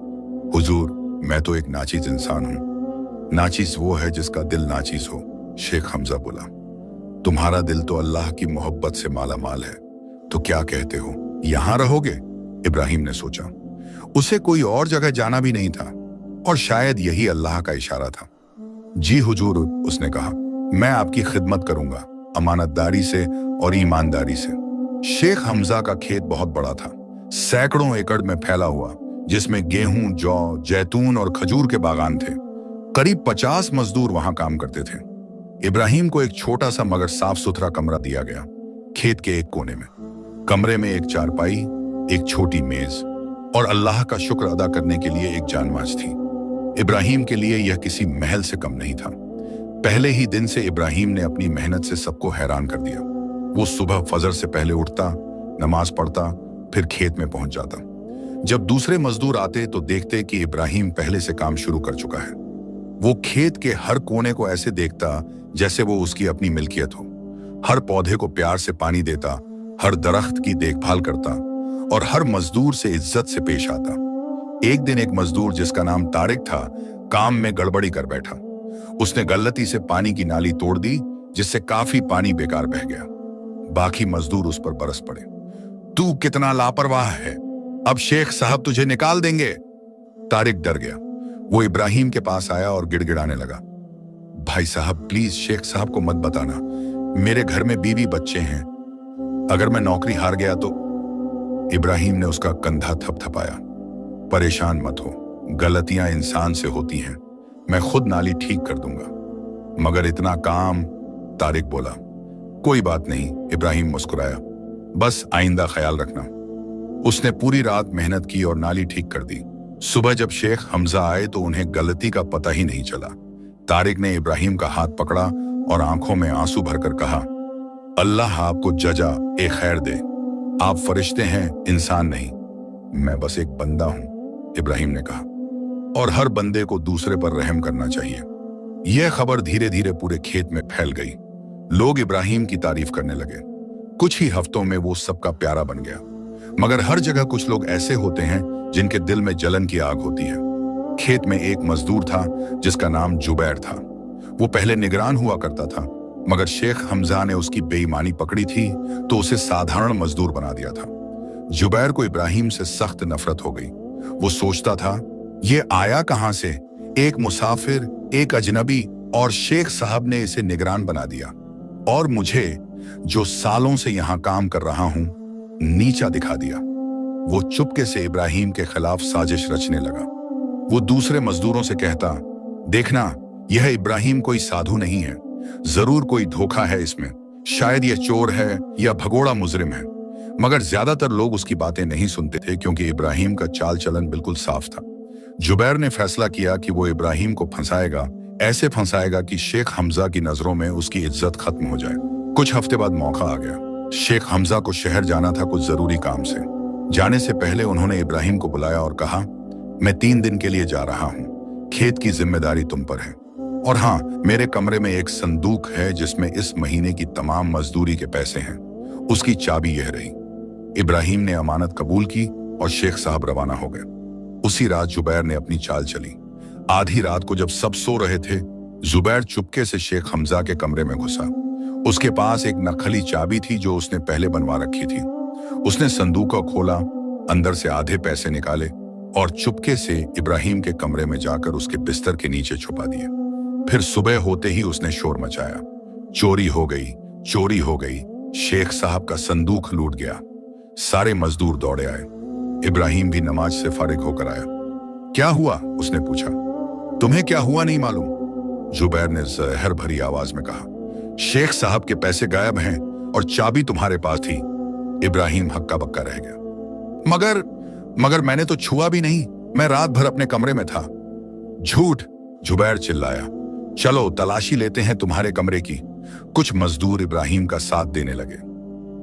हुजूर, मैं तो एक नाचीज इंसान हूं। नाचीज वो है जिसका दिल नाचीज हो, शेख हमजा बोला। तुम्हारा दिल तो अल्लाह की मोहब्बत से माला माल है, तो क्या कहते हो, यहां रहोगे? इब्राहिम ने सोचा। उसे कोई और जगह जाना भी नहीं था और शायद यही अल्लाह का इशारा था। जी हुजूर, उसने कहा, मैं आपकी खिदमत करूंगा, अमानतदारी से और ईमानदारी से। शेख हमजा का खेत बहुत बड़ा था, सैकड़ों एकड़ में फैला हुआ, जिसमें गेहूं, जौ, जैतून और खजूर के बागान थे। करीब 50 मजदूर वहां काम करते थे। इब्राहिम को एक छोटा सा मगर साफ सुथरा कमरा दिया गया। खेत के एक कोने में कमरे में एक चारपाई, एक छोटी मेज और अल्लाह का शुक्र अदा करने के लिए एक जानमाज थी। इब्राहिम के लिए यह किसी महल से कम नहीं था। पहले ही दिन से इब्राहिम ने अपनी मेहनत से सबको हैरान कर दिया। वो सुबह फजर से पहले उठता, नमाज पढ़ता, फिर खेत में पहुंच जाता। जब दूसरे मजदूर आते तो देखते कि इब्राहिम पहले से काम शुरू कर चुका है। वो खेत के हर कोने को ऐसे देखता जैसे वो उसकी अपनी मिल्कियत हो। हर पौधे को प्यार से पानी देता, हर दरख्त की देखभाल करता और हर मजदूर से इज्जत से पेश आता। एक दिन एक मजदूर जिसका नाम तारिक था, काम में गड़बड़ी कर बैठा। उसने गलती से पानी की नाली तोड़ दी, जिससे काफी पानी बेकार बह गया। बाकी मजदूर उस पर बरस पड़े। तू कितना लापरवाह है, अब शेख साहब तुझे निकाल देंगे। तारिक डर गया। वो इब्राहिम के पास आया और गिड़गिड़ाने लगा, भाई साहब प्लीज शेख साहब को मत बताना, मेरे घर में बीवी बच्चे हैं, अगर मैं नौकरी हार गया तो। इब्राहिम ने उसका कंधा थपथपाया, परेशान मत हो, गलतियां इंसान से होती हैं, मैं खुद नाली ठीक कर दूंगा। मगर इतना काम, तारिक बोला। कोई बात नहीं, इब्राहिम मुस्कुराया, बस आइंदा ख्याल रखना। उसने पूरी रात मेहनत की और नाली ठीक कर दी। सुबह जब शेख हमजा आए तो उन्हें गलती का पता ही नहीं चला। तारिक ने इब्राहिम का हाथ पकड़ा और आंखों में आंसू भरकर कहा, अल्लाह आपको जजा ए खैर दे, आप फरिश्ते हैं, इंसान नहीं। मैं बस एक बंदा हूं, इब्राहिम ने कहा, और हर बंदे को दूसरे पर रहम करना चाहिए। यह खबर धीरे धीरे पूरे खेत में फैल गई। लोग इब्राहिम की तारीफ करने लगे। कुछ ही हफ्तों में वो सबका प्यारा बन गया। मगर हर जगह कुछ लोग ऐसे होते हैं जिनके दिल में जलन की आग होती है। खेत में एक मजदूर था जिसका नाम जुबैर था। वो पहले निगरान हुआ करता था, मगर शेख हमजा ने उसकी बेईमानी पकड़ी थी तो उसे साधारण मजदूर बना दिया था। जुबैर को इब्राहिम से सख्त नफरत हो गई। वो सोचता था, ये आया कहां से, एक मुसाफिर, एक अजनबी, और शेख साहब ने इसे निगरान बना दिया, और मुझे जो सालों से यहां काम कर रहा हूं नीचा दिखा दिया। वो चुपके से इब्राहिम के खिलाफ साजिश रचने लगा। वो दूसरे मजदूरों से कहता, देखना यह इब्राहिम कोई साधु नहीं है, जरूर कोई धोखा है इसमें, शायद यह चोर है या भगोड़ा मुजरिम है। मगर ज्यादातर लोग उसकी बातें नहीं सुनते थे क्योंकि इब्राहिम का चाल चलन बिल्कुल साफ था। जुबैर ने फैसला किया कि वो इब्राहिम को फंसाएगा, ऐसे फंसाएगा कि शेख हमजा की नजरों में उसकी इज्जत खत्म हो जाए। कुछ हफ्ते बाद मौका आ गया। शेख हमजा को शहर जाना था कुछ जरूरी काम से। जाने से पहले उन्होंने इब्राहिम को बुलाया और कहा, मैं 3 दिन के लिए जा रहा हूँ, खेत की जिम्मेदारी तुम पर है, और हाँ, मेरे कमरे में एक संदूक है जिसमें इस महीने की तमाम मजदूरी के पैसे हैं, उसकी चाबी यह रही। इब्राहिम ने अमानत कबूल की और शेख साहब रवाना हो गए। उसी रात जुबैर ने अपनी चाल चली। आधी रात को जब सब सो रहे थे, जुबैर चुपके से शेख हमजा के कमरे में घुसा। उसके पास एक नक्खली चाबी थी जो उसने पहले बनवा रखी थी। उसने संदूक को खोला, अंदर से आधे पैसे निकाले और चुपके से इब्राहिम के कमरे में जाकर उसके बिस्तर के नीचे छुपा दिए। फिर सुबह होते ही उसने शोर मचाया, चोरी हो गई, चोरी हो गई, शेख साहब का संदूक लूट गया। सारे मजदूर दौड़े आए। इब्राहिम भी नमाज से फारिग होकर आया। क्या हुआ? उसने पूछा। तुम्हें क्या हुआ नहीं मालूम? जुबैर ने जहर भरी आवाज में कहा, शेख साहब के पैसे गायब हैं और चाबी तुम्हारे पास थी। इब्राहिम हक्का बक्का रह गया। मगर मैंने तो छुआ भी नहीं, मैं रात भर अपने कमरे में था। झूठ! जुबैर चिल्लाया। चलो तलाशी लेते हैं तुम्हारे कमरे की। कुछ मजदूर इब्राहिम का साथ देने लगे।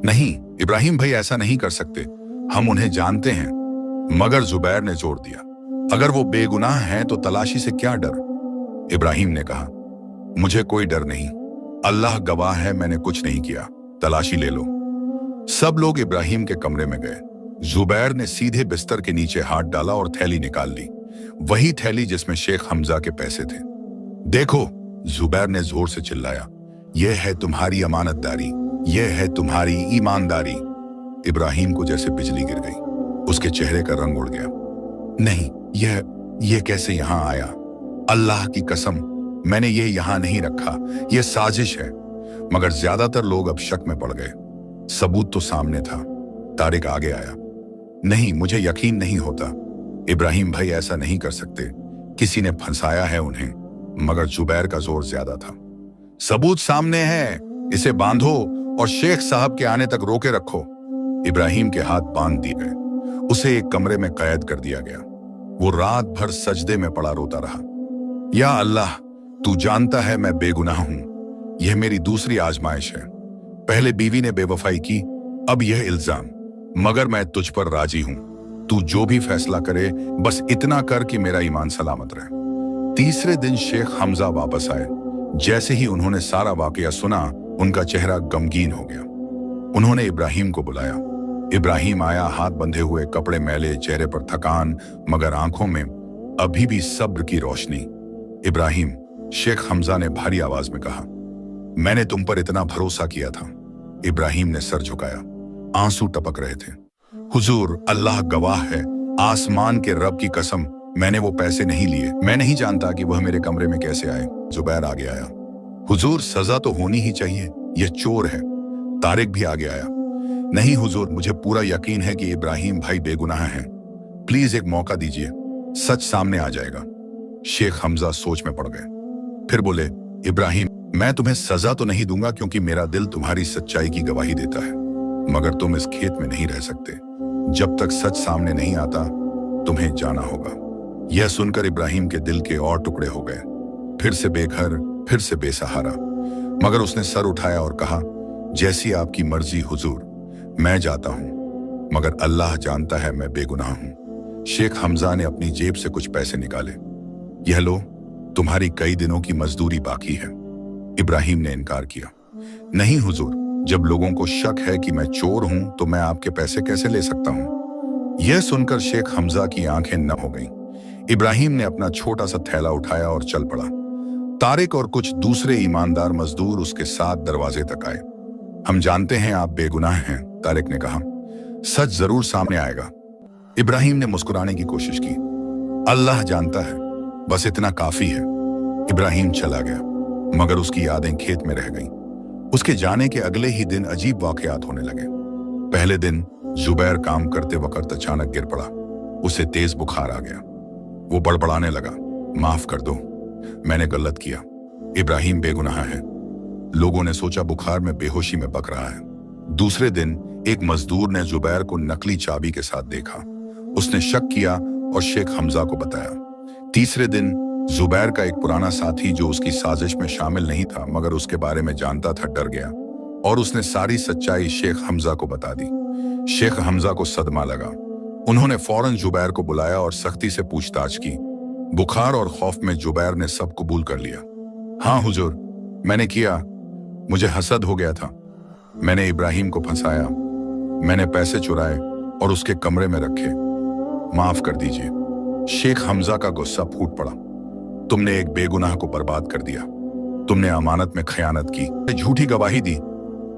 नहीं इब्राहिम भाई, ऐसा नहीं कर सकते, हम उन्हें जानते हैं। मगर जुबैर ने जोर दिया, अगर वो बेगुनाह हैं तो तलाशी से क्या डर? इब्राहिम ने कहा, मुझे कोई डर नहीं, अल्लाह गवाह है, मैंने कुछ नहीं किया, तलाशी ले लो। सब लोग इब्राहिम के कमरे में गए। जुबैर ने सीधे बिस्तर के नीचे हाथ डाला और थैली निकाल ली, वही थैली जिसमें शेख हमजा के पैसे थे। देखो, जुबैर ने जोर से चिल्लाया, यह है तुम्हारी अमानतदारी, यह है तुम्हारी ईमानदारी। इब्राहिम को जैसे बिजली गिर गई, उसके चेहरे का रंग उड़ गया। नहीं, यह कैसे यहां आया? अल्लाह की कसम, मैंने ये यहां नहीं रखा, यह साजिश है। मगर ज्यादातर लोग अब शक में पड़ गए। सबूत तो सामने था। तारिक आगे आया। नहीं, मुझे यकीन नहीं होता, इब्राहिम भाई ऐसा नहीं कर सकते, किसी ने फंसाया है उन्हें। मगर जुबैर का जोर ज्यादा था। सबूत सामने है, इसे बांधो और शेख साहब के आने तक रोके रखो। इब्राहिम के हाथ बांध दिए गए, उसे एक कमरे में कैद कर दिया गया। वो रात भर सजदे में पड़ा रोता रहा। या अल्लाह, तू जानता है मैं बेगुनाह हूं, यह मेरी दूसरी आजमाइश है। पहले बीवी ने बेवफाई की, अब यह इल्जाम, मगर मैं तुझ पर राजी हूं। तू जो भी फैसला करे, बस इतना कर कि मेरा ईमान सलामत रहे। तीसरे दिन शेख हमजा वापस आए। जैसे ही उन्होंने सारा वाकया सुना, उनका चेहरा गमगीन हो गया। उन्होंने इब्राहिम को बुलाया। इब्राहिम आया, हाथ बंधे हुए, कपड़े मैले, चेहरे पर थकान, मगर आंखों में अभी भी सब्र की रोशनी। इब्राहिम, शेख हमजा ने भारी आवाज में कहा, मैंने तुम पर इतना भरोसा किया था। इब्राहिम ने सर झुकाया। आंसू टपक रहे थे। हुजूर, अल्लाह गवाह है, आसमान के रब की कसम, मैंने वो पैसे नहीं लिए। मैं नहीं जानता कि वह मेरे कमरे में कैसे आए। जुबैर आगे आया। हुजूर, सजा तो होनी ही चाहिए, यह चोर है। तारिक भी आगे आया। नहीं हुजूर, मुझे पूरा यकीन है कि इब्राहिम भाई बेगुनाह हैं। प्लीज एक मौका दीजिए, सच सामने आ जाएगा। शेख हमजा सोच में पड़ गए। फिर बोले, इब्राहिम, मैं तुम्हें सजा तो नहीं दूंगा क्योंकि मेरा दिल तुम्हारी सच्चाई की गवाही देता है, मगर तुम इस खेत में नहीं रह सकते। जब तक सच सामने नहीं आता तुम्हें जाना होगा। यह सुनकर इब्राहिम के दिल के और टुकड़े हो गए। फिर से बेघर, फिर से बेसहारा। मगर उसने सर उठाया और कहा, जैसी आपकी मर्जी हुजूर, मैं जाता हूं, मगर अल्लाह जानता है मैं बेगुनाह हूं। शेख हमजा ने अपनी जेब से कुछ पैसे निकाले। यह लो, तुम्हारी कई दिनों की मजदूरी बाकी है। इब्राहिम ने इनकार किया। नहीं हुजूर, जब लोगों को शक है कि मैं चोर हूं तो मैं आपके पैसे कैसे ले सकता हूं। यह सुनकर शेख हमजा की आंखें नम हो गईं। इब्राहिम ने अपना छोटा सा थैला उठाया और चल पड़ा। तारिक और कुछ दूसरे ईमानदार मजदूर उसके साथ दरवाजे तक आए। हम जानते हैं आप बेगुनाह हैं, तारिक ने कहा। सच जरूर सामने आएगा। इब्राहिम ने मुस्कुराने की कोशिश की। अल्लाह जानता है, बस इतना काफी है। इब्राहिम चला गया, मगर उसकी यादें खेत में रह गईं। उसके जाने के अगले ही दिन अजीब वाकयात होने लगे। पहले दिन जुबैर काम करते वक्त अचानक गिर पड़ा। उसे तेज बुखार आ गया। वो बड़बड़ाने लगा, माफ कर दो, मैंने गलत किया। इब्राहिम बेगुनाह है। लोगों ने सोचा बुखार में बेहोशी में बक रहा है। दूसरे दिन एक मजदूर ने जुबैर को नकली चाबी के साथ देखा। उसने शक किया और शेख हमजा को बताया। तीसरे दिन जुबैर का एक पुराना साथी जो उसकी साजिश में शामिल नहीं था मगर उसके बारे में जानता था, डर गया और उसने सारी सच्चाई शेख हमजा को बता दी। शेख हमजा को सदमा लगा। उन्होंने फौरन जुबैर को बुलाया और सख्ती से पूछताछ की। बुखार और खौफ में जुबैर ने सब कबूल कर लिया। हाँ हुजूर, मैंने किया, मुझे हसद हो गया था। मैंने इब्राहिम को फंसाया, मैंने पैसे चुराए और उसके कमरे में रखे। माफ कर दीजिए। शेख हमजा का गुस्सा फूट पड़ा। तुमने एक बेगुनाह को बर्बाद कर दिया। तुमने अमानत में खयानत की, झूठी गवाही दी।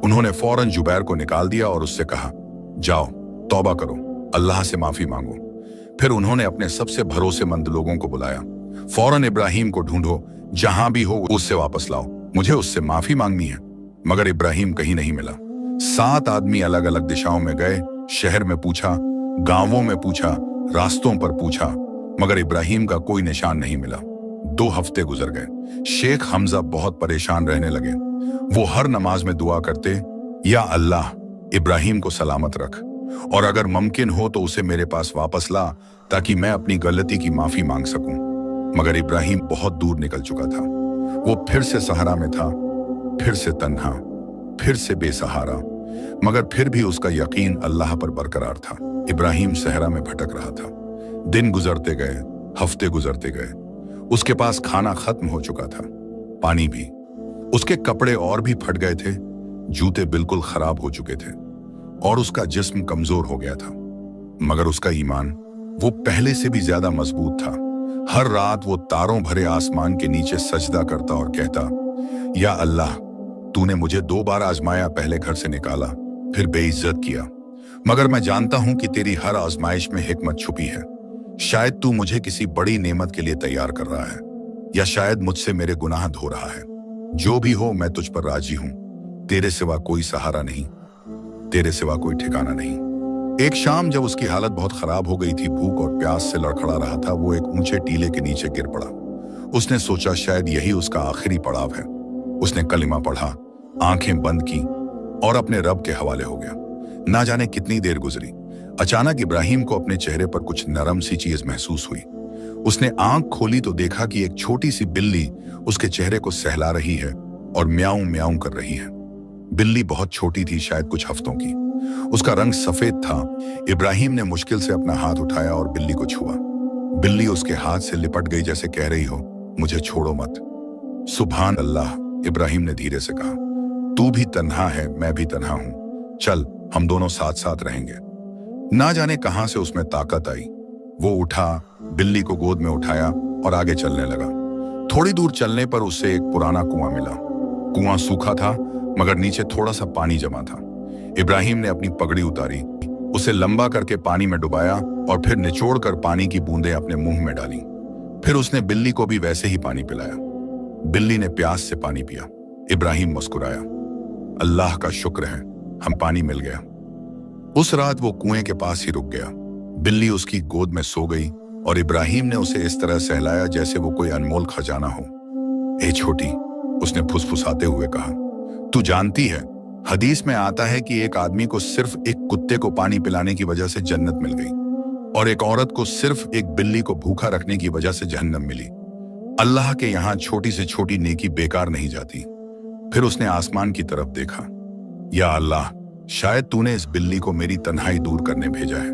उन्होंने फौरन जुबैर को निकाल दिया और उससे कहा, जाओ तौबा करो, अल्लाह से माफी मांगो। फिर उन्होंने अपने सबसे भरोसेमंद लोगों को बुलाया। फौरन इब्राहिम को ढूंढो, जहां भी हो उससे वापस लाओ, मुझे उससे माफी मांगनी है। मगर इब्राहिम कहीं नहीं मिला। 7 आदमी अलग अलग दिशाओं में गए। शहर में पूछा, गांवों में पूछा, रास्तों पर पूछा, मगर इब्राहिम का कोई निशान नहीं मिला। 2 हफ्ते गुजर गए। शेख हमजा बहुत परेशान रहने लगे। वो हर नमाज में दुआ करते, या अल्लाह, इब्राहिम को सलामत रख और अगर मुमकिन हो तो उसे मेरे पास वापस ला ताकि मैं अपनी गलती की माफी मांग सकूं। मगर इब्राहिम बहुत दूर निकल चुका था। वो फिर से सहरा में था, फिर से तन्हा, फिर से बेसहारा, मगर फिर भी उसका यकीन अल्लाह पर बरकरार था। इब्राहिम सहरा में भटक रहा था। दिन गुजरते गए, हफ्ते गुजरते गए। उसके पास खाना खत्म हो चुका था, पानी भी। उसके कपड़े और भी फट गए थे, जूते बिल्कुल खराब हो चुके थे और उसका जिस्म कमजोर हो गया था। मगर उसका ईमान वो पहले से भी ज्यादा मजबूत था। हर रात वो तारों भरे आसमान के नीचे सजदा करता और कहता, या अल्लाह, तूने मुझे 2 बार आजमाया, पहले घर से निकाला, फिर बेइज्जत किया, मगर मैं जानता हूं कि तेरी हर आजमाइश में हिकमत छुपी है। शायद तू मुझे किसी बड़ी नेमत के लिए तैयार कर रहा है, या शायद मुझसे मेरे गुनाह धो रहा है। जो भी हो, मैं तुझ पर राजी हूं। तेरे सिवा कोई सहारा नहीं, तेरे सिवा कोई ठिकाना नहीं। एक शाम जब उसकी हालत बहुत खराब हो गई थी, भूख और प्यास से लड़खड़ा रहा था, वो एक ऊंचे टीले के नीचे गिर पड़ा। उसने सोचा शायद यही उसका आखिरी पड़ाव है। उसने कलिमा पढ़ा, आंखें बंद की और अपने रब के हवाले हो गया। ना जाने कितनी देर गुजरी। अचानक इब्राहिम को अपने चेहरे पर कुछ नरम सी चीज महसूस हुई। उसने आंख खोली तो देखा कि एक छोटी सी बिल्ली उसके चेहरे को सहला रही है और म्याऊं म्याऊं कर रही है। बिल्ली बहुत छोटी थी, शायद कुछ हफ्तों की। उसका रंग सफेद था। इब्राहिम ने मुश्किल से अपना हाथ उठाया और बिल्ली को छुआ। बिल्ली उसके हाथ से लिपट गई, जैसे कह रही हो, मुझे छोड़ो मत। सुभान अल्लाह, इब्राहिम ने धीरे से कहा, तू भी तन्हा है, मैं भी तन्हा हूं। चल, हम दोनों साथ साथ रहेंगे। ना जाने कहां से उसमें ताकत आई। वो उठा, बिल्ली को गोद में उठाया और आगे चलने लगा। थोड़ी दूर चलने पर उसे एक पुराना कुआं मिला। कुआं सूखा था, मगर नीचे थोड़ा सा पानी जमा था। इब्राहिम ने अपनी पगड़ी उतारी, उसे लंबा करके पानी में डुबाया और फिर निचोड़कर पानी की बूंदें अपने मुंह में डाली। फिर उसने बिल्ली को भी वैसे ही पानी पिलाया। बिल्ली ने प्यास से पानी पिया। इब्राहिम मुस्कुराया, अल्लाह का शुक्र है, हम पानी मिल गया। उस रात वो कुएं के पास ही रुक गया। बिल्ली उसकी गोद में सो गई और इब्राहिम ने उसे इस तरह सहलाया जैसे वो कोई अनमोल खजाना हो। ए छोटी, उसने फुसफुसाते हुए कहा, तू जानती है, हदीस में आता है कि एक आदमी को सिर्फ एक कुत्ते को पानी पिलाने की वजह से जन्नत मिल गई और एक औरत को सिर्फ एक बिल्ली को भूखा रखने की वजह से जहन्नम मिली। अल्लाह के यहां छोटी से छोटी नेकी बेकार नहीं जाती। फिर उसने आसमान की तरफ देखा। या अल्लाह, शायद तूने इस बिल्ली को मेरी तन्हाई दूर करने भेजा है,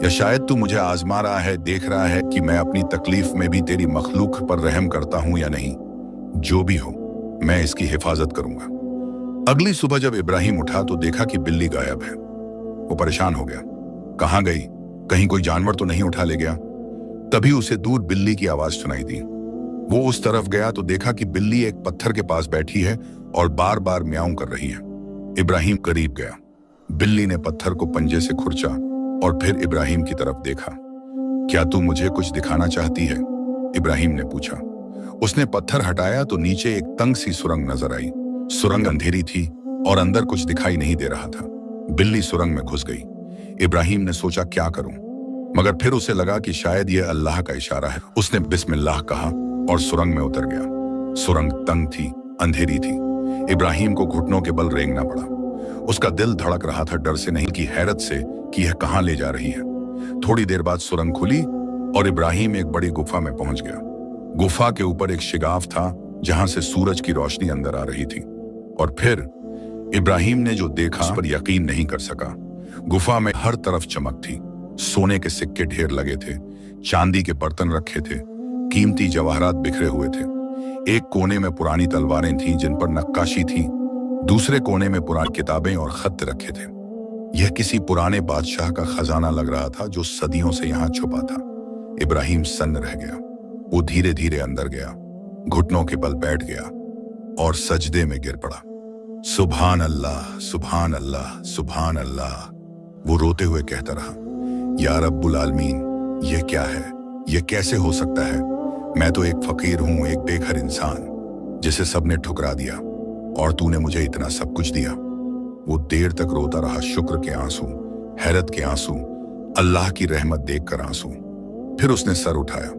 या शायद तू मुझे आजमा रहा है, देख रहा है कि मैं अपनी तकलीफ में भी तेरी मखलूक पर रहम करता हूं या नहीं। जो भी हो, मैं इसकी हिफाजत करूंगा। अगली सुबह जब इब्राहिम उठा तो देखा कि बिल्ली गायब है। वो परेशान हो गया, कहां गई, कहीं कोई जानवर तो नहीं उठा ले गया। तभी उसे दूर बिल्ली की आवाज सुनाई दी। वो उस तरफ गया तो देखा कि बिल्ली एक पत्थर के पास बैठी है और बार बार म्याऊं कर रही है। इब्राहिम करीब गया। बिल्ली ने पत्थर को पंजे से खुरचा और फिर इब्राहिम की तरफ देखा। क्या तू मुझे कुछ दिखाना चाहती है? इब्राहिम ने पूछा। उसने पत्थर हटाया तो नीचे एक तंग सी सुरंग नजर आई। सुरंग अंधेरी थी और अंदर कुछ दिखाई नहीं दे रहा था। बिल्ली सुरंग में घुस गई। इब्राहिम ने सोचा क्या करूं, मगर फिर उसे लगा कि शायद यह अल्लाह का इशारा है। उसने बिस्मिल्लाह कहा और सुरंग में उतर गया। सुरंग तंग थी, अंधेरी थी। इब्राहिम को घुटनों के बल रेंगना पड़ा। उसका दिल धड़क रहा था, डर से नहीं कि हैरत से कि यह कहां ले जा रही है। थोड़ी देर बाद सुरंग खुली और इब्राहिम एक बड़ी गुफा में पहुंच गया। गुफा के ऊपर एक शिगाफ था जहां से सूरज की रोशनी अंदर आ रही थी। और फिर इब्राहिम ने जो देखा उस पर यकीन नहीं कर सका। गुफा में हर तरफ चमक थी। सोने के सिक्के ढेर लगे थे, चांदी के बर्तन रखे थे, कीमती जवाहरात बिखरे हुए थे। एक कोने में पुरानी तलवारें थीं जिन पर नक्काशी थी। दूसरे कोने में पुरानी किताबें और खत रखे थे। यह किसी पुराने बादशाह का खजाना लग रहा था जो सदियों से यहाँ छुपा था। इब्राहिम सन्न रह गया। वो धीरे धीरे अंदर गया, घुटनों के बल बैठ गया और सजदे में गिर पड़ा। सुभान अल्लाह, सुभान अल्लाह, सुभान अल्लाह। वो रोते हुए कहता रहा, या रब्बुल आलमीन, यह क्या है, यह कैसे हो सकता है? मैं तो एक फकीर हूं, एक बेघर इंसान जिसे सबने ठुकरा दिया, और तूने मुझे इतना सब कुछ दिया। वो देर तक रोता रहा, शुक्र के आंसू, हैरत के आंसू, अल्लाह की रहमत देखकर आंसू। फिर उसने सर उठाया।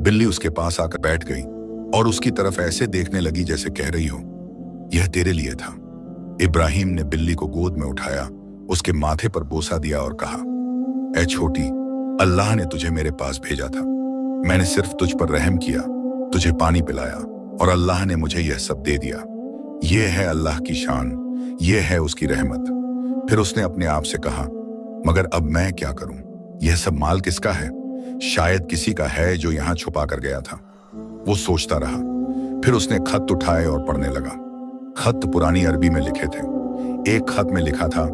बिल्ली उसके पास आकर बैठ गई और उसकी तरफ ऐसे देखने लगी जैसे कह रही हो, यह तेरे लिए था। इब्राहिम ने बिल्ली को गोद में उठाया, उसके माथे पर बोसा दिया और कहा, ऐ छोटी, अल्लाह ने तुझे मेरे पास भेजा था। मैंने सिर्फ तुझ पर रहम किया, तुझे पानी पिलाया और अल्लाह ने मुझे यह सब दे दिया। यह है अल्लाह की शान, यह है उसकी रहमत। फिर उसने अपने आप से कहा, मगर अब मैं क्या करूं? यह सब माल किसका है? शायद किसी का है जो यहां छुपा कर गया था। वो सोचता रहा। फिर उसने खत उठाए और पढ़ने लगा। खत पुरानी अरबी में लिखे थे। एक खत में लिखा था,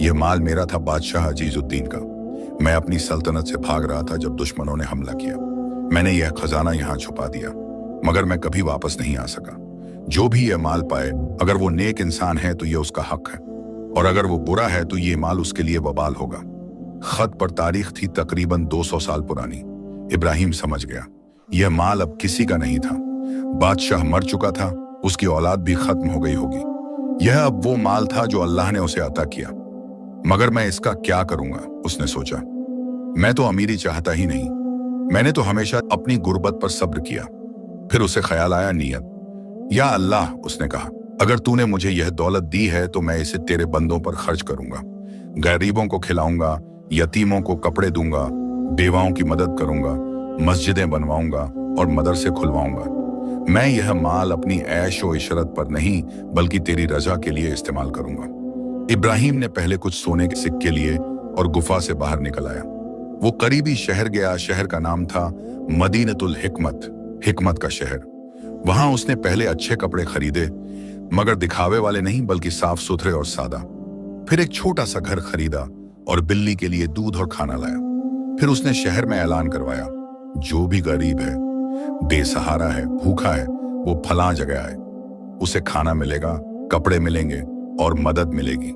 यह माल मेरा था बादशाह अजीजुद्दीन का। मैं अपनी सल्तनत से भाग रहा था जब दुश्मनों ने हमला किया। मैंने यह खजाना यहाँ छुपा दिया, मगर मैं कभी वापस नहीं आ सका। जो भी यह माल पाए, अगर वो नेक इंसान है तो यह उसका हक है, और अगर वो बुरा है तो ये माल उसके लिए वबाल होगा। खत पर तारीख थी तकरीबन 200 साल पुरानी। इब्राहिम समझ गया, यह माल अब किसी का नहीं था। बादशाह मर चुका था, उसकी औलाद भी खत्म हो गई होगी। यह अब वो माल था जो अल्लाह ने उसे अता किया। मगर मैं इसका क्या करूंगा, उसने सोचा। मैं तो अमीरी चाहता ही नहीं, मैंने तो हमेशा अपनी गुर्बत पर सब्र किया। फिर उसे ख्याल आया नियत। या अल्लाह, उसने कहा, अगर तूने मुझे यह दौलत दी है तो मैं इसे तेरे बंदों पर खर्च करूंगा। गरीबों को खिलाऊंगा, यतीमों को कपड़े दूंगा, बेवाओं की मदद करूंगा, मस्जिदें बनवाऊंगा और मदरसे खुलवाऊंगा। मैं यह माल अपनी ऐश व इशरत पर नहीं बल्कि तेरी रजा के लिए इस्तेमाल करूंगा। इब्राहिम ने पहले कुछ सोने के सिक्के लिए और गुफा से बाहर निकल आया। वो करीबी शहर गया। शहर का नाम था मदीनतुल हिकमत, हिकमत का शहर। वहां उसने पहले अच्छे कपड़े खरीदे, मगर दिखावे वाले नहीं बल्कि साफ सुथरे और सादा। फिर एक छोटा सा घर खरीदा और बिल्ली के लिए दूध और खाना लाया। फिर उसने शहर में ऐलान करवाया, जो भी गरीब है, बेसहारा है, भूखा है, वो फलां जगह आए, उसे खाना मिलेगा, कपड़े मिलेंगे और मदद मिलेगी।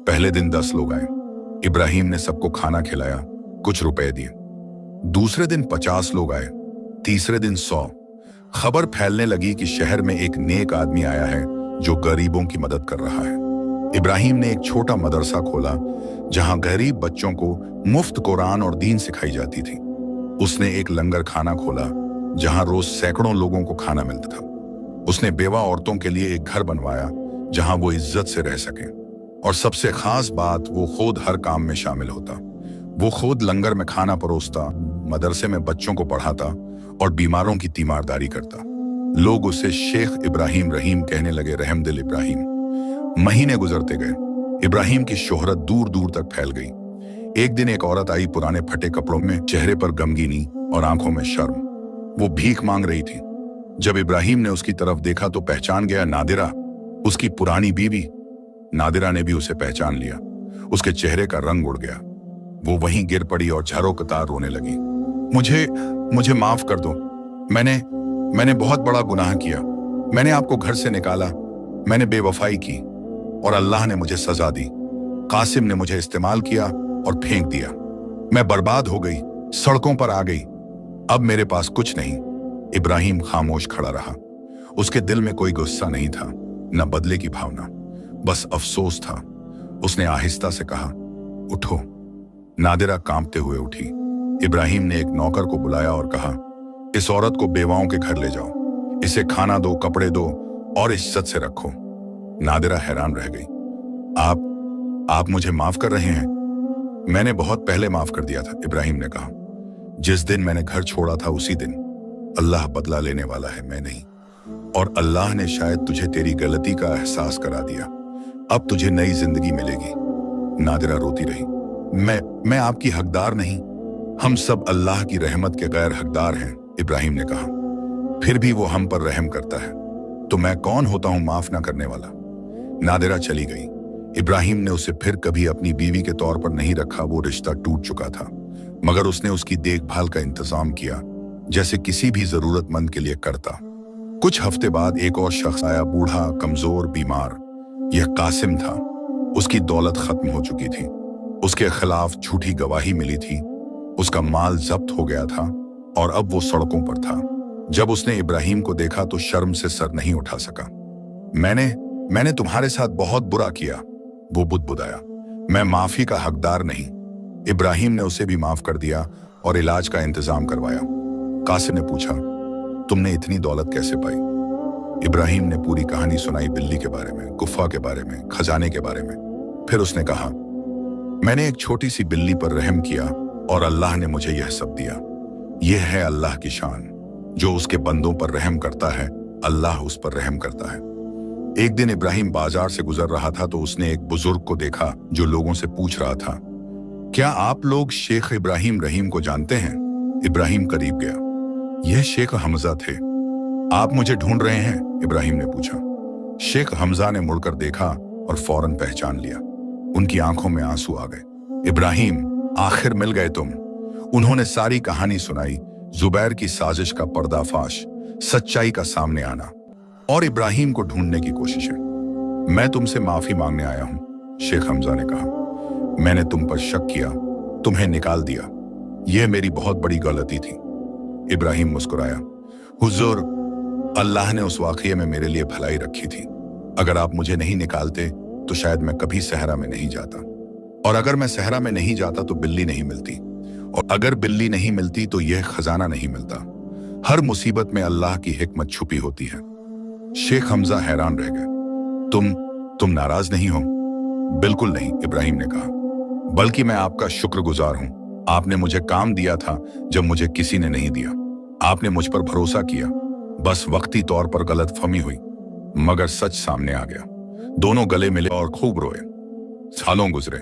पहले दिन 10 लोग आए। इब्राहिम ने सबको खाना खिलाया, कुछ रुपए दिए। दूसरे दिन 50 लोग आए, तीसरे दिन 100। खबर फैलने लगी कि शहर में एक नेक आदमी आया है जो गरीबों की मदद कर रहा है। इब्राहिम ने एक छोटा मदरसा खोला जहां गरीब बच्चों को मुफ्त कुरान और दीन सिखाई जाती थी। उसने एक लंगर खाना खोला जहां रोज सैकड़ों लोगों को खाना मिलता था। उसने बेवा औरतों के लिए एक घर बनवाया जहां वो इज्जत से रह सकें। और सबसे खास बात, वो खुद हर काम में शामिल होता। वो खुद लंगर में खाना परोसता, मदरसे में बच्चों को पढ़ाता और बीमारों की तीमारदारी करता। लोग उसे शेख इब्राहिम रहीम कहने लगे, रहमदिल इब्राहिम। महीने गुजरते गए। इब्राहिम की शोहरत दूर दूर तक फैल गई। एक दिन एक औरत आई, पुराने फटे कपड़ों में, चेहरे पर गमगीनी और आंखों में शर्म। वो भीख मांग रही थी। जब इब्राहिम ने उसकी तरफ देखा तो पहचान गया, नादिरा, उसकी पुरानी बीवी। नादिरा ने भी उसे पहचान लिया। उसके चेहरे का रंग उड़ गया। वो वहीं गिर पड़ी और झरों कतार रोने लगी। मुझे माफ कर दो। मैंने बहुत बड़ा गुनाह किया। मैंने आपको घर से निकाला, मैंने बेवफाई की और अल्लाह ने मुझे सजा दी। कासिम ने मुझे इस्तेमाल किया और फेंक दिया। मैं बर्बाद हो गई, सड़कों पर आ गई। अब मेरे पास कुछ नहीं। इब्राहिम खामोश खड़ा रहा। उसके दिल में कोई गुस्सा नहीं था, न बदले की भावना, बस अफसोस था। उसने आहिस्ता से कहा, उठो। नादिरा कांपते हुए उठी। इब्राहिम ने एक नौकर को बुलाया और कहा, इस औरत को बेवाओं के घर ले जाओ, इसे खाना दो, कपड़े दो और इज्जत से रखो। नादिरा हैरान रह गई। आप मुझे माफ कर रहे हैं? मैंने बहुत पहले माफ कर दिया था, इब्राहिम ने कहा। जिस दिन मैंने घर छोड़ा था उसी दिन। अल्लाह बदला लेने वाला है, मैं नहीं। और अल्लाह ने शायद तुझे तेरी गलती का एहसास करा दिया। अब तुझे नई जिंदगी मिलेगी। नादिरा रोती रही। मैं आपकी हकदार नहीं, हम सब अल्लाह की रहमत के गैर हकदार हैं, इब्राहिम ने कहा। फिर भी वो हम पर रहम करता है, तो मैं कौन होता हूं माफ ना करने वाला। नादिरा चली गई। इब्राहिम ने उसे फिर कभी अपनी बीवी के तौर पर नहीं रखा। वो रिश्ता टूट चुका था, मगर उसने उसकी देखभाल का इंतजाम किया जैसे किसी भी जरूरतमंद के लिए करता। कुछ हफ्ते बाद एक और शख्स आया, बूढ़ा, कमजोर, बीमार। यह कासिम था। उसकी दौलत खत्म हो चुकी थी। उसके खिलाफ झूठी गवाही मिली थी। उसका माल जब्त हो गया था और अब वो सड़कों पर था। जब उसने इब्राहिम को देखा तो शर्म से सर नहीं उठा सका। मैंने तुम्हारे साथ बहुत बुरा किया, वो बुदबुदाया। मैं माफी का हकदार नहीं। इब्राहिम ने उसे भी माफ कर दिया और इलाज का इंतजाम करवाया। कासिम ने पूछा, तुमने इतनी दौलत कैसे पाई? इब्राहिम ने पूरी कहानी सुनाई, बिल्ली के बारे में, गुफा के बारे में, खजाने के बारे में। फिर उसने कहा, मैंने एक छोटी सी बिल्ली पर रहम किया और अल्लाह ने मुझे यह सब दिया। यह है अल्लाह की शान। जो उसके बंदों पर रहम करता है, अल्लाह उस पर रहम करता है। एक दिन इब्राहिम बाजार से गुजर रहा था तो उसने एक बुजुर्ग को देखा जो लोगों से पूछ रहा था, क्या आप लोग शेख इब्राहिम रहीम को जानते हैं? इब्राहिम करीब गया। यह शेख हमजा थे। आप मुझे ढूंढ रहे हैं? इब्राहिम ने पूछा। शेख हमजा ने मुड़कर देखा और फौरन पहचान लिया। उनकी आंखों में आंसू आ गए। इब्राहिम, आखिर मिल गए तुम। उन्होंने सारी कहानी सुनाई, जुबैर की साजिश का पर्दाफाश, सच्चाई का सामने आना और इब्राहिम को ढूंढने की कोशिशें। मैं तुमसे माफी मांगने आया हूं, शेख हमजा ने कहा। मैंने तुम पर शक किया, तुम्हें निकाल दिया। यह मेरी बहुत बड़ी गलती थी। इब्राहिम मुस्कुराया। हुजूर, अल्लाह ने उस वाकये में मेरे लिए भलाई रखी थी। अगर आप मुझे नहीं निकालते तो शायद मैं कभी सहरा में नहीं जाता, और अगर मैं सहरा में नहीं जाता तो बिल्ली नहीं मिलती, और अगर बिल्ली नहीं मिलती तो यह खजाना नहीं मिलता। हर मुसीबत में अल्लाह की हिकमत छुपी होती है। शेख हमजा हैरान रह गए। तुम नाराज नहीं हो? बिल्कुल नहीं, इब्राहिम ने कहा, बल्कि मैं आपका शुक्रगुजार हूं। आपने मुझे काम दिया था जब मुझे किसी ने नहीं दिया। आपने मुझ पर भरोसा किया। बस वक्ती तौर पर गलतफहमी हुई, मगर सच सामने आ गया। दोनों गले मिले और खूब रोए। सालों गुजरे।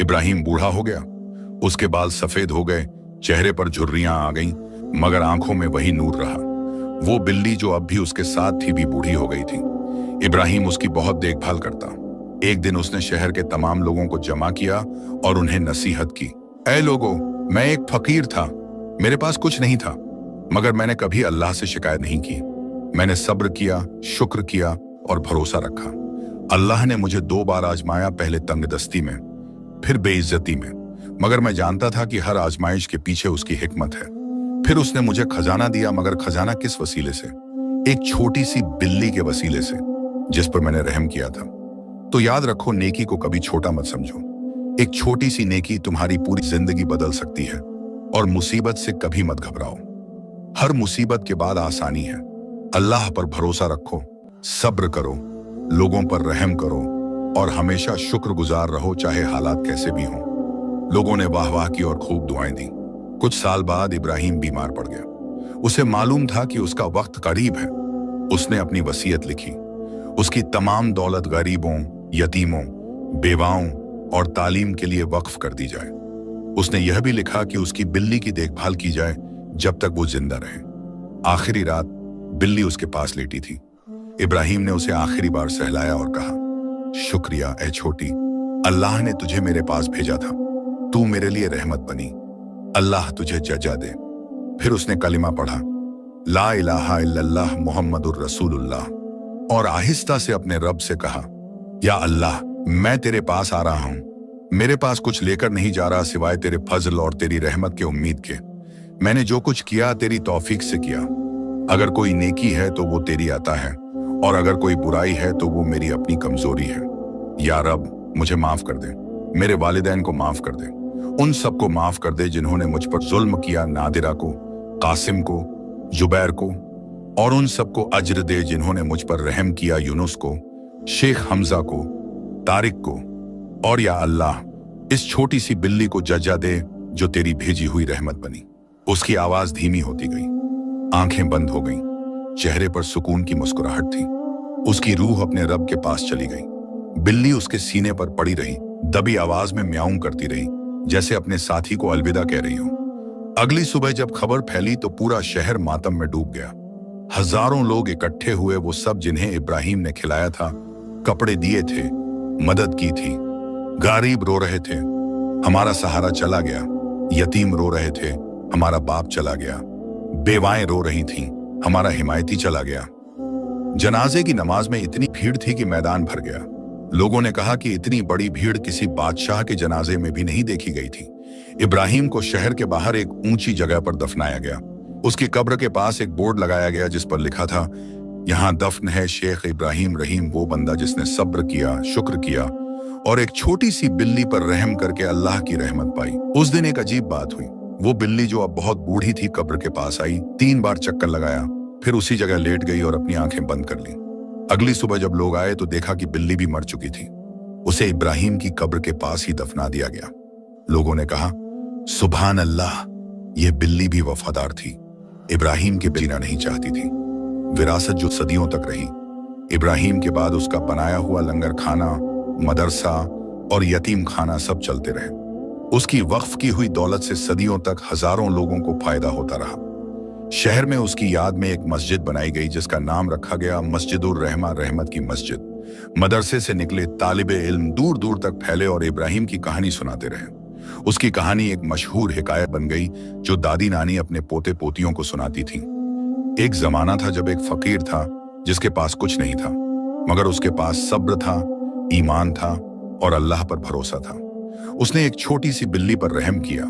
इब्राहिम बूढ़ा हो गया। उसके बाल सफेद हो गए, चेहरे पर झुर्रियां आ गईं, मगर आंखों में वही नूर रहा। वो बिल्ली जो अब भी उसके साथ थी भी बूढ़ी हो गई थी। इब्राहिम उसकी बहुत देखभाल करता। एक दिन उसने शहर के तमाम लोगों को जमा किया और उन्हें नसीहत की। ऐ लोगों, मैं एक फकीर था, मेरे पास कुछ नहीं था, मगर मैंने कभी अल्लाह से शिकायत नहीं की। मैंने सब्र किया, शुक्र किया और भरोसा रखा। अल्लाह ने मुझे 2 बार आजमाया, पहले तंगदस्ती में, फिर बेइज्जती में, मगर मैं जानता था कि हर आजमाइश के पीछे उसकी हिकमत है। फिर उसने मुझे खजाना दिया, मगर खजाना किस वसीले से? एक छोटी सी बिल्ली के वसीले से, जिस पर मैंने रहम किया था। तो याद रखो, नेकी को कभी छोटा मत समझो। एक छोटी सी नेकी तुम्हारी पूरी जिंदगी बदल सकती है। और मुसीबत से कभी मत घबराओ, हर मुसीबत के बाद आसानी है। अल्लाह पर भरोसा रखो, सब्र करो, लोगों पर रहम करो और हमेशा शुक्रगुजार रहो, चाहे हालात कैसे भी हों। लोगों ने वाह वाह की और खूब दुआएं दी। कुछ साल बाद इब्राहिम बीमार पड़ गया। उसे मालूम था कि उसका वक्त करीब है। उसने अपनी वसीयत लिखी। उसकी तमाम दौलत गरीबों, यतीमों, बेवाओं और तालीम के लिए वक्फ कर दी जाए। उसने यह भी लिखा कि उसकी बिल्ली की देखभाल की जाए जब तक वो जिंदा रहे। आखिरी रात बिल्ली उसके पास लेटी थी। इब्राहिम ने उसे आखिरी बार सहलाया और कहा, शुक्रिया ए छोटी, अल्लाह ने तुझे मेरे पास भेजा था, तू मेरे लिए रहमत बनी, अल्लाह तुझे जजा दे। फिर उसने कलिमा पढ़ा, ला इलाहा इल्लल्लाह मुहम्मदुर रसूलुल्लाह, और आहिस्ता से अपने रब से कहा, या अल्लाह, मैं तेरे पास आ रहा हूं। मेरे पास कुछ लेकर नहीं जा रहा सिवाय तेरे फजल और तेरी रहमत के उम्मीद के। मैंने जो कुछ किया तेरी तौफीक से किया। अगर कोई नेकी है तो वो तेरी अता है, और अगर कोई बुराई है तो वो मेरी अपनी कमजोरी है। या रब, मुझे माफ कर दे, मेरे वालिदैन को माफ कर दे, उन सबको माफ कर दे जिन्होंने मुझ पर जुल्म किया, नादिरा को, कासिम को, जुबैर को, और उन सबको अज्र दे जिन्होंने मुझ पर रहम किया, यूनुस को, शेख हमजा को, तारिक को। और या अल्लाह, इस छोटी सी बिल्ली को जजा दे जो तेरी भेजी हुई रहमत बनी। उसकी आवाज धीमी होती गई, आंखें बंद हो गईं, चेहरे पर सुकून की मुस्कुराहट थी। उसकी रूह अपने रब के पास चली गई। बिल्ली उसके सीने पर पड़ी रही, दबी आवाज में म्याऊं करती रही, जैसे अपने साथी को अलविदा कह रही हो। अगली सुबह जब खबर फैली तो पूरा शहर मातम में डूब गया। हजारों लोग इकट्ठे हुए, वो सब जिन्हें इब्राहिम ने खिलाया था, कपड़े दिए थे, मदद की थी। गरीब रो रहे थे, हमारा सहारा चला गया। यतीम रो रहे थे, हमारा बाप चला गया। बेवाएं रो रही थीं, हमारा हिमायती चला गया। जनाजे की नमाज में इतनी भीड़ थी कि मैदान भर गया। लोगों ने कहा कि इतनी बड़ी भीड़ किसी बादशाह के जनाजे में भी नहीं देखी गई थी। इब्राहिम को शहर के बाहर एक ऊंची जगह पर दफनाया गया। उसकी कब्र के पास एक बोर्ड लगाया गया जिस पर लिखा था, यहाँ दफन है शेख इब्राहिम रहीम, वो बंदा जिसने सब्र किया, शुक्र किया और एक छोटी सी बिल्ली पर रहम करके अल्लाह की रहमत पाई। उस दिन एक अजीब बात हुई। वो बिल्ली जो अब बहुत बूढ़ी थी कब्र के पास आई, 3 बार चक्कर लगाया, फिर उसी जगह लेट गई और अपनी आंखें बंद कर ली। अगली सुबह जब लोग आए तो देखा कि बिल्ली भी मर चुकी थी। उसे इब्राहिम की कब्र के पास ही दफना दिया गया। लोगों ने कहा, सुभान अल्लाह, यह बिल्ली भी वफादार थी, इब्राहिम के जीना नहीं चाहती थी। विरासत जो सदियों तक रही। इब्राहिम के बाद उसका बनाया हुआ लंगर खाना, मदरसा और यतीम खाना सब चलते रहे। उसकी वक्फ की हुई दौलत से सदियों तक हजारों लोगों को फायदा होता रहा। शहर में उसकी याद में एक मस्जिद बनाई गई जिसका नाम रखा गया मस्जिदुर रहमा, रहमत की मस्जिद। मदरसे से निकले तालिबे इल्म दूर दूर तक फैले और इब्राहिम की कहानी सुनाते रहे। उसकी कहानी एक मशहूर हिकायत बन गई जो दादी नानी अपने पोते पोतियों को सुनाती थी। एक जमाना था जब एक फकीर था जिसके पास कुछ नहीं था, मगर उसके पास सब्र था, ईमान था और अल्लाह पर भरोसा था। उसने एक छोटी सी बिल्ली पर रहम किया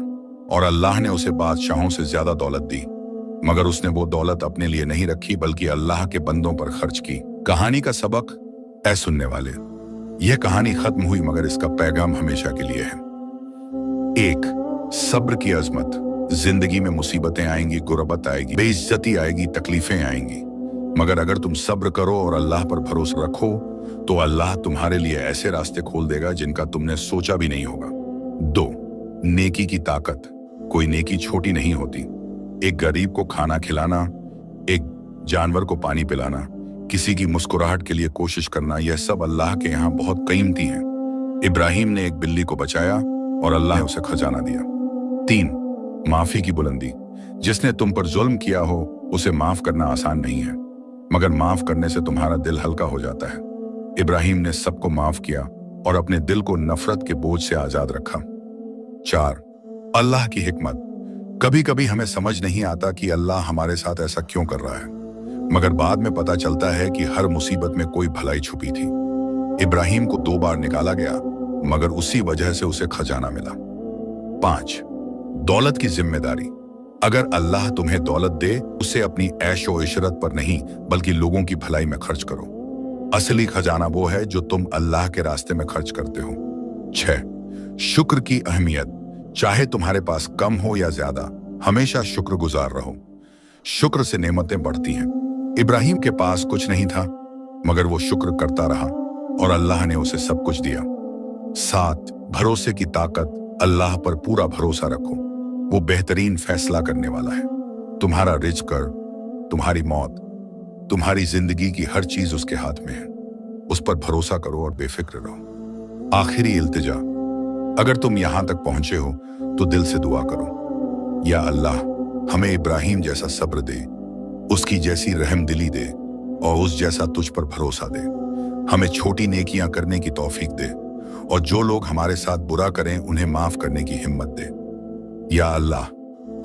और अल्लाह ने उसे बादशाहों से ज्यादा दौलत दी, मगर उसने वो दौलत अपने लिए नहीं रखी बल्कि अल्लाह के बंदों पर खर्च की। कहानी का सबक, ऐ सुनने वाले, यह कहानी खत्म हुई मगर इसका पैगाम हमेशा के लिए है। 1, सब्र की अजमत। जिंदगी में मुसीबतें आएंगी, गुर्बत आएगी, बेइज्जती आएगी, तकलीफें आएंगी, मगर अगर तुम सब्र करो और अल्लाह पर भरोसा रखो तो अल्लाह तुम्हारे लिए ऐसे रास्ते खोल देगा जिनका तुमने सोचा भी नहीं होगा। 2, नेकी की ताकत। कोई नेकी छोटी नहीं होती। एक गरीब को खाना खिलाना, एक जानवर को पानी पिलाना, किसी की मुस्कुराहट के लिए कोशिश करना, यह सब अल्लाह के यहाँ बहुत कीमती है। इब्राहिम ने एक बिल्ली को बचाया और अल्लाह ने उसे खजाना दिया। 3, माफी की बुलंदी। जिसने तुम पर जुल्म किया हो उसे माफ करना आसान नहीं है, मगर माफ करने से तुम्हारा दिल हल्का हो जाता है। इब्राहिम ने सबको माफ किया और अपने दिल को नफरत के बोझ से आजाद रखा। 4, अल्लाह की हिकमत। कभी कभी हमें समझ नहीं आता कि अल्लाह हमारे साथ ऐसा क्यों कर रहा है, मगर बाद में पता चलता है कि हर मुसीबत में कोई भलाई छुपी थी। इब्राहिम को 2 बार निकाला गया, मगर उसी वजह से उसे खजाना मिला। 5, दौलत की जिम्मेदारी। अगर अल्लाह तुम्हें दौलत दे, उसे अपनी ऐशो इशरत पर नहीं बल्कि लोगों की भलाई में खर्च करो। असली खजाना वो है जो तुम अल्लाह के रास्ते में खर्च करते हो। 6, शुक्र की अहमियत। चाहे तुम्हारे पास कम हो या ज्यादा, हमेशा शुक्रगुजार रहो। शुक्र से नेमतें बढ़ती हैं। इब्राहिम के पास कुछ नहीं था, मगर वो शुक्र करता रहा और अल्लाह ने उसे सब कुछ दिया। 7, भरोसे की ताकत। अल्लाह पर पूरा भरोसा रखो, वो बेहतरीन फैसला करने वाला है। तुम्हारा रिज्क, तुम्हारी मौत, तुम्हारी जिंदगी की हर चीज उसके हाथ में है। उस पर भरोसा करो और बेफिक्र रहो। आखिरी इल्तिजा, अगर तुम यहां तक पहुंचे हो तो दिल से दुआ करो, या अल्लाह हमें इब्राहिम जैसा सब्र दे, उसकी जैसी रहमदिली दे और उस जैसा तुझ पर भरोसा दे। हमें छोटी नेकियां करने की तौफीक दे और जो लोग हमारे साथ बुरा करें उन्हें माफ करने की हिम्मत दे। या अल्लाह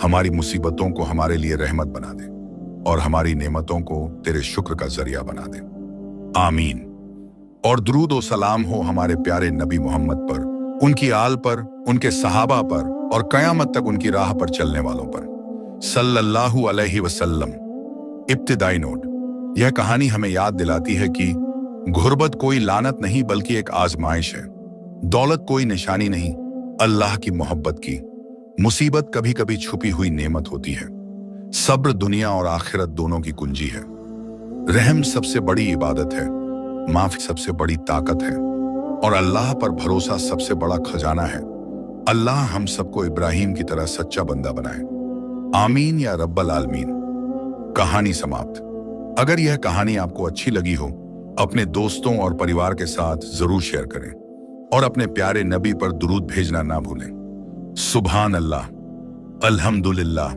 हमारी मुसीबतों को हमारे लिए रहमत बना दे और हमारी नेमतों को तेरे शुक्र का जरिया बना दे। आमीन। और दुरूद और सलाम हो हमारे प्यारे नबी मोहम्मद पर, उनकी आल पर, उनके सहाबा पर और कयामत तक उनकी राह पर चलने वालों पर, सल्लल्लाहु अलैहि वसल्लम। इब्तिदाई नोट, यह कहानी हमें याद दिलाती है कि गुर्बत कोई लानत नहीं बल्कि एक आजमाइश है। दौलत कोई निशानी नहीं, अल्लाह की मोहब्बत की। मुसीबत कभी कभी छुपी हुई नेमत होती है। सब्र दुनिया और आखिरत दोनों की कुंजी है। रहम सबसे बड़ी इबादत है, माफी सबसे बड़ी ताकत है और अल्लाह पर भरोसा सबसे बड़ा खजाना है। अल्लाह हम सबको इब्राहिम की तरह सच्चा बंदा बनाए। आमीन या रब्बल आलमीन। कहानी समाप्त। अगर यह कहानी आपको अच्छी लगी हो, अपने दोस्तों और परिवार के साथ जरूर शेयर करें और अपने प्यारे नबी पर दुरूद भेजना ना भूलें। सुभान अल्लाह, अल्हम्दुलिल्लाह।